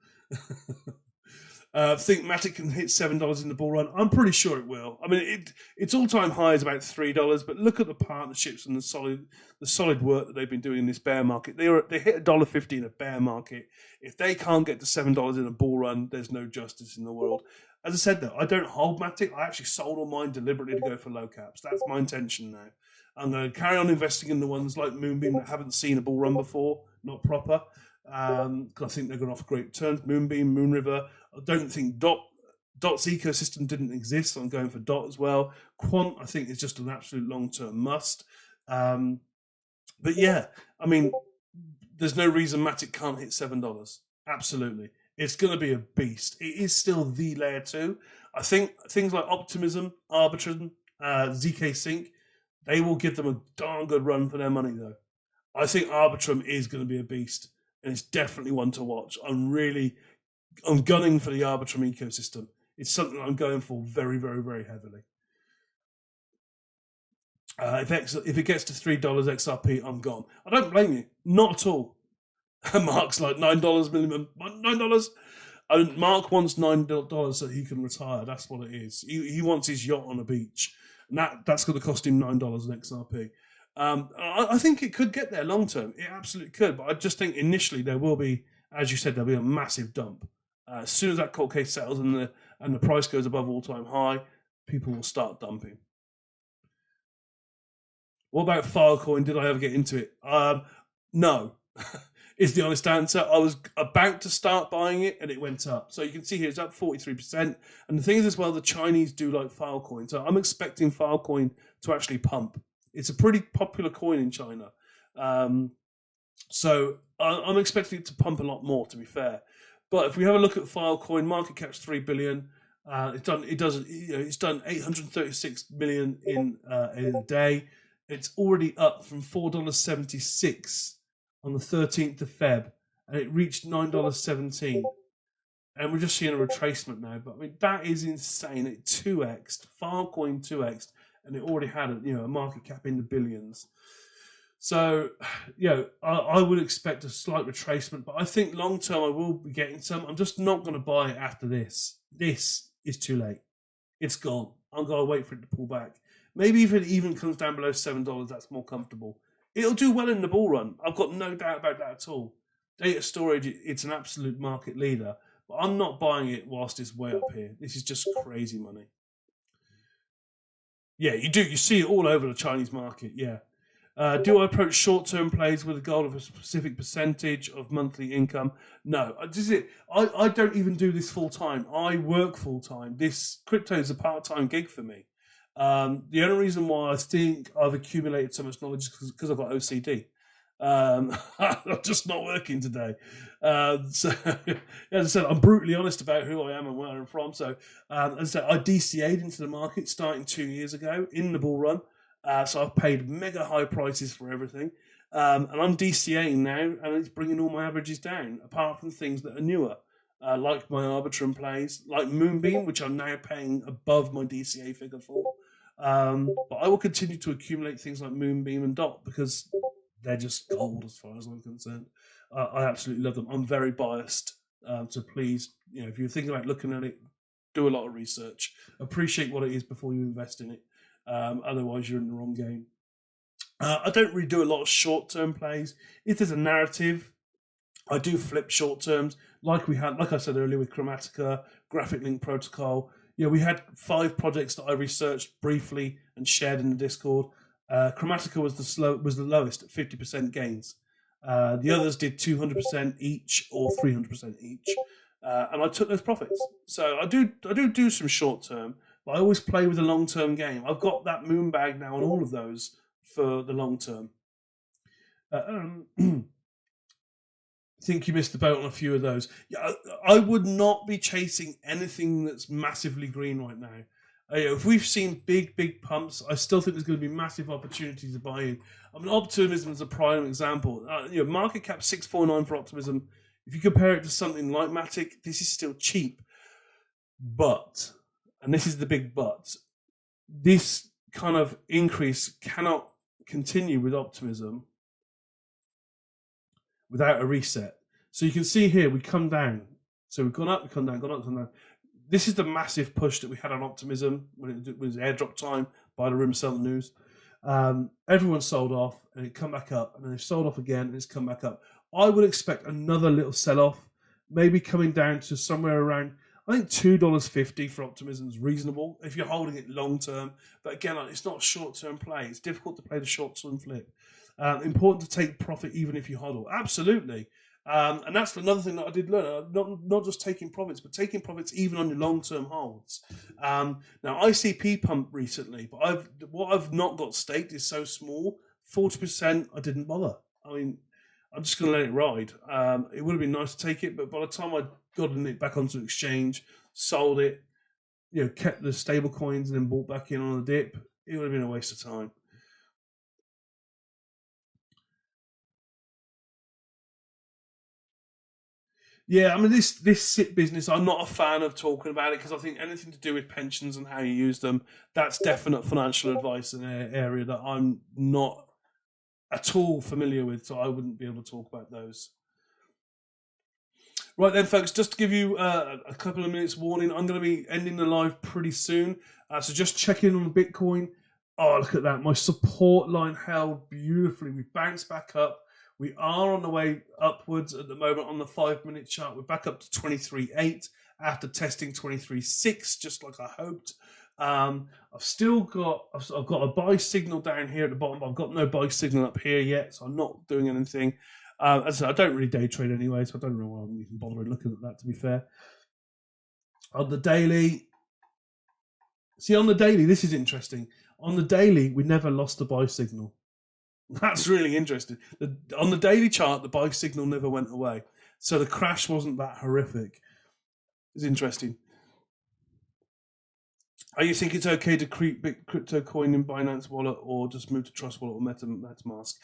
Think Matic can hit $7 in the bull run? I'm pretty sure it will. I mean, its all-time high is about $3, but look at the partnerships and the solid work that they've been doing in this bear market. They hit $1.50 in a bear market. If they can't get to $7 in a bull run, there's no justice in the world. As I said, though, I don't hold Matic. I actually sold all mine deliberately to go for low caps. That's my intention now. I'm going to carry on investing in the ones like Moonbeam that haven't seen a bull run before, not proper, because I think they're going to offer great returns. Moonbeam, Moonriver. I don't think Dot's ecosystem didn't exist, so I'm going for Dot as well. Quant, I think, is just an absolute long-term must. But yeah, I mean, there's no reason Matic can't hit $7. Absolutely. It's going to be a beast. It is still the layer 2. I think things like Optimism, Arbitrum, ZK Sync, they will give them a darn good run for their money, though. I think Arbitrum is going to be a beast, and it's definitely one to watch. I'm gunning for the Arbitrum ecosystem. It's something I'm going for very, very, very heavily. If it gets to $3 XRP, I'm gone. I don't blame you. Not at all. Mark's like $9 minimum. $9? Mark wants $9 so he can retire. That's what it is. He wants his yacht on a beach. And that's going to cost him $9 in XRP. I think it could get there long term. It absolutely could. But I just think initially there will be, as you said, there'll be a massive dump. As soon as that court case settles and the price goes above all-time high, people will start dumping. What about Filecoin? Did I ever get into it? No, is the honest answer. I was about to start buying it and it went up. So you can see here it's up 43%. And the thing is as well, the Chinese do like Filecoin. So I'm expecting Filecoin to actually pump. It's a pretty popular coin in China. So I'm expecting it to pump a lot more, to be fair. But if we have a look at Filecoin, market cap's $3 billion. It's done 836 million in a day. It's already up from $4.76 on the 13th of Feb, and it reached $9.17. And we're just seeing a retracement now. But I mean, that is insane. It 2x'd, Filecoin 2x'd, and it already had a market cap in the billions. So, I would expect a slight retracement, but I think long term I will be getting some. I'm just not going to buy it after this. This is too late. It's gone. I'm going to wait for it to pull back. Maybe if it even comes down below $7, that's more comfortable. It'll do well in the bull run. I've got no doubt about that at all. Data storage, it's an absolute market leader, but I'm not buying it whilst it's way up here. This is just crazy money. Yeah, you do. You see it all over the Chinese market, yeah. Do I approach short-term plays with a goal of a specific percentage of monthly income? No. I don't even do this full-time. I work full-time. This crypto is a part-time gig for me. The only reason why I think I've accumulated so much knowledge is because I've got OCD. I'm just not working today. So, as I said, I'm brutally honest about who I am and where I'm from. So, as I said, I DCA'd into the market starting 2 years ago in the bull run. So I've paid mega high prices for everything. And I'm DCAing now, and it's bringing all my averages down, apart from things that are newer, like my Arbitrum plays, like Moonbeam, which I'm now paying above my DCA figure for. But I will continue to accumulate things like Moonbeam and Dot because they're just gold as far as I'm concerned. I absolutely love them. I'm very biased to please. If you're thinking about looking at it, do a lot of research. Appreciate what it is before you invest in it. Otherwise, you're in the wrong game. I don't really do a lot of short-term plays. If there's a narrative, I do flip short terms, like I said earlier, with Chromatica, Graphic Link Protocol. We had 5 projects that I researched briefly and shared in the Discord. Chromatica was the lowest at 50% gains. The others did 200% each or 300% each, and I took those profits. So I do some short term, but I always play with a long term game. I've got that moon bag now on all of those for the long term. I think you missed the boat on a few of those. Yeah, I would not be chasing anything that's massively green right now. If we've seen big pumps, I still think there's going to be massive opportunities to buy in. I mean, Optimism is a prime example. Market cap 649 for Optimism. If you compare it to something like Matic, this is still cheap. But, and this is the big but, this kind of increase cannot continue with Optimism without a reset. So you can see here, we come down. So we've gone up, we've come down, gone up, come down. This is the massive push that we had on Optimism when it was airdrop time by the Rumor Cell News. Everyone sold off and it come back up, and then they sold off again and it's come back up. I would expect another little sell-off, maybe coming down to somewhere around, I think $2.50 for Optimism is reasonable if you're holding it long term. But again, it's not a short-term play. It's difficult to play the short-term flip. Important to take profit even if you hodl. Absolutely. And that's another thing that I did learn. Not just taking profits, but taking profits even on your long-term holds. Now, ICP pumped recently, but what I've not got staked is so small. 40%, I didn't bother. I mean, I'm just going to let it ride. It would have been nice to take it, but by the time I'd gotten it back onto exchange, sold it, kept the stable coins and then bought back in on a dip, it would have been a waste of time. Yeah, I mean, this SIP business, I'm not a fan of talking about it because I think anything to do with pensions and how you use them, that's definite financial advice in an area that I'm not at all familiar with, so I wouldn't be able to talk about those. Right then, folks, just to give you a couple of minutes warning, I'm going to be ending the live pretty soon. So just check in on Bitcoin. Oh, look at that. My support line held beautifully. We bounced back up. We are on the way upwards at the moment on the 5-minute chart. We're back up to 23.8 after testing 23.6, just like I hoped. I've got a buy signal down here at the bottom, but I've got no buy signal up here yet, so I'm not doing anything. As I said, I don't really day trade anyway, so I don't know why I'm even bothering looking at that, to be fair. On the daily, this is interesting. On the daily, we never lost the buy signal. That's really interesting. On the daily chart, the buy signal never went away. So the crash wasn't that horrific. It's interesting. Are you think it's okay to create crypto coin in Binance Wallet or just move to Trust Wallet or MetaMask?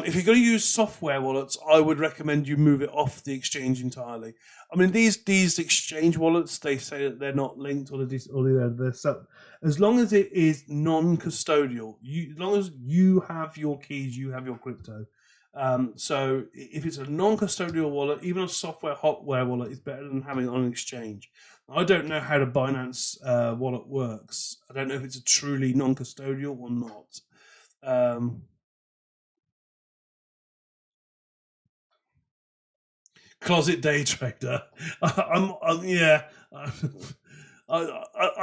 If you're going to use software wallets, I would recommend you move it off the exchange entirely. I mean, these exchange wallets, they say that they're not linked or they're set. As long as it is non-custodial, as long as you have your keys, you have your crypto. So if it's a non-custodial wallet, even a software hardware wallet is better than having it on an exchange. I don't know how the Binance wallet works. I don't know if it's a truly non-custodial or not. Closet day trader. I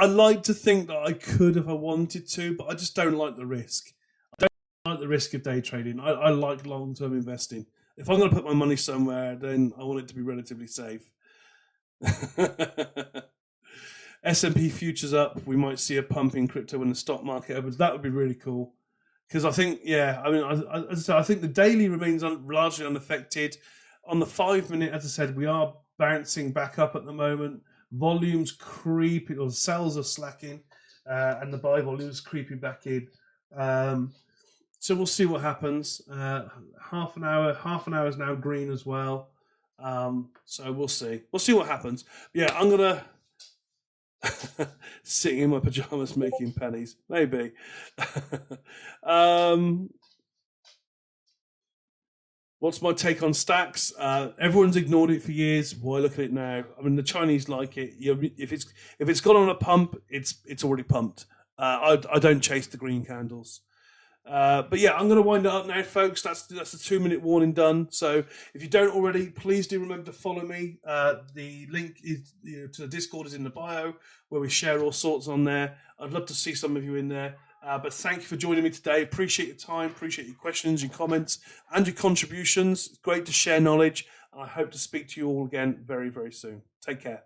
like to think that I could if I wanted to, but I just don't like the risk. I don't like the risk of day trading. I like long-term investing. If I'm going to put my money somewhere, then I want it to be relatively safe. S&P futures up. We might see a pump in crypto when the stock market opens. That would be really cool. Because I think, I think the daily remains largely unaffected. On the 5-minute, as I said, we are bouncing back up at the moment. Volumes creeping, or sales are slacking, and the buy volumes creeping back in. So we'll see what happens. Half an hour is now green as well. So we'll see. We'll see what happens. Yeah, I'm gonna sitting in my pajamas making pennies, maybe. What's my take on stacks? Everyone's ignored it for years. Why look at it now? I mean, the Chinese like it. If it's gone on a pump, it's already pumped. I don't chase the green candles. But yeah, I'm going to wind it up now, folks. That's the 2-minute warning done. So if you don't already, please do remember to follow me. The link is, to the Discord is in the bio, where we share all sorts on there. I'd love to see some of you in there. But thank you for joining me today. Appreciate your time, appreciate your questions, your comments, and your contributions. It's great to share knowledge. I hope to speak to you all again very, very soon. Take care.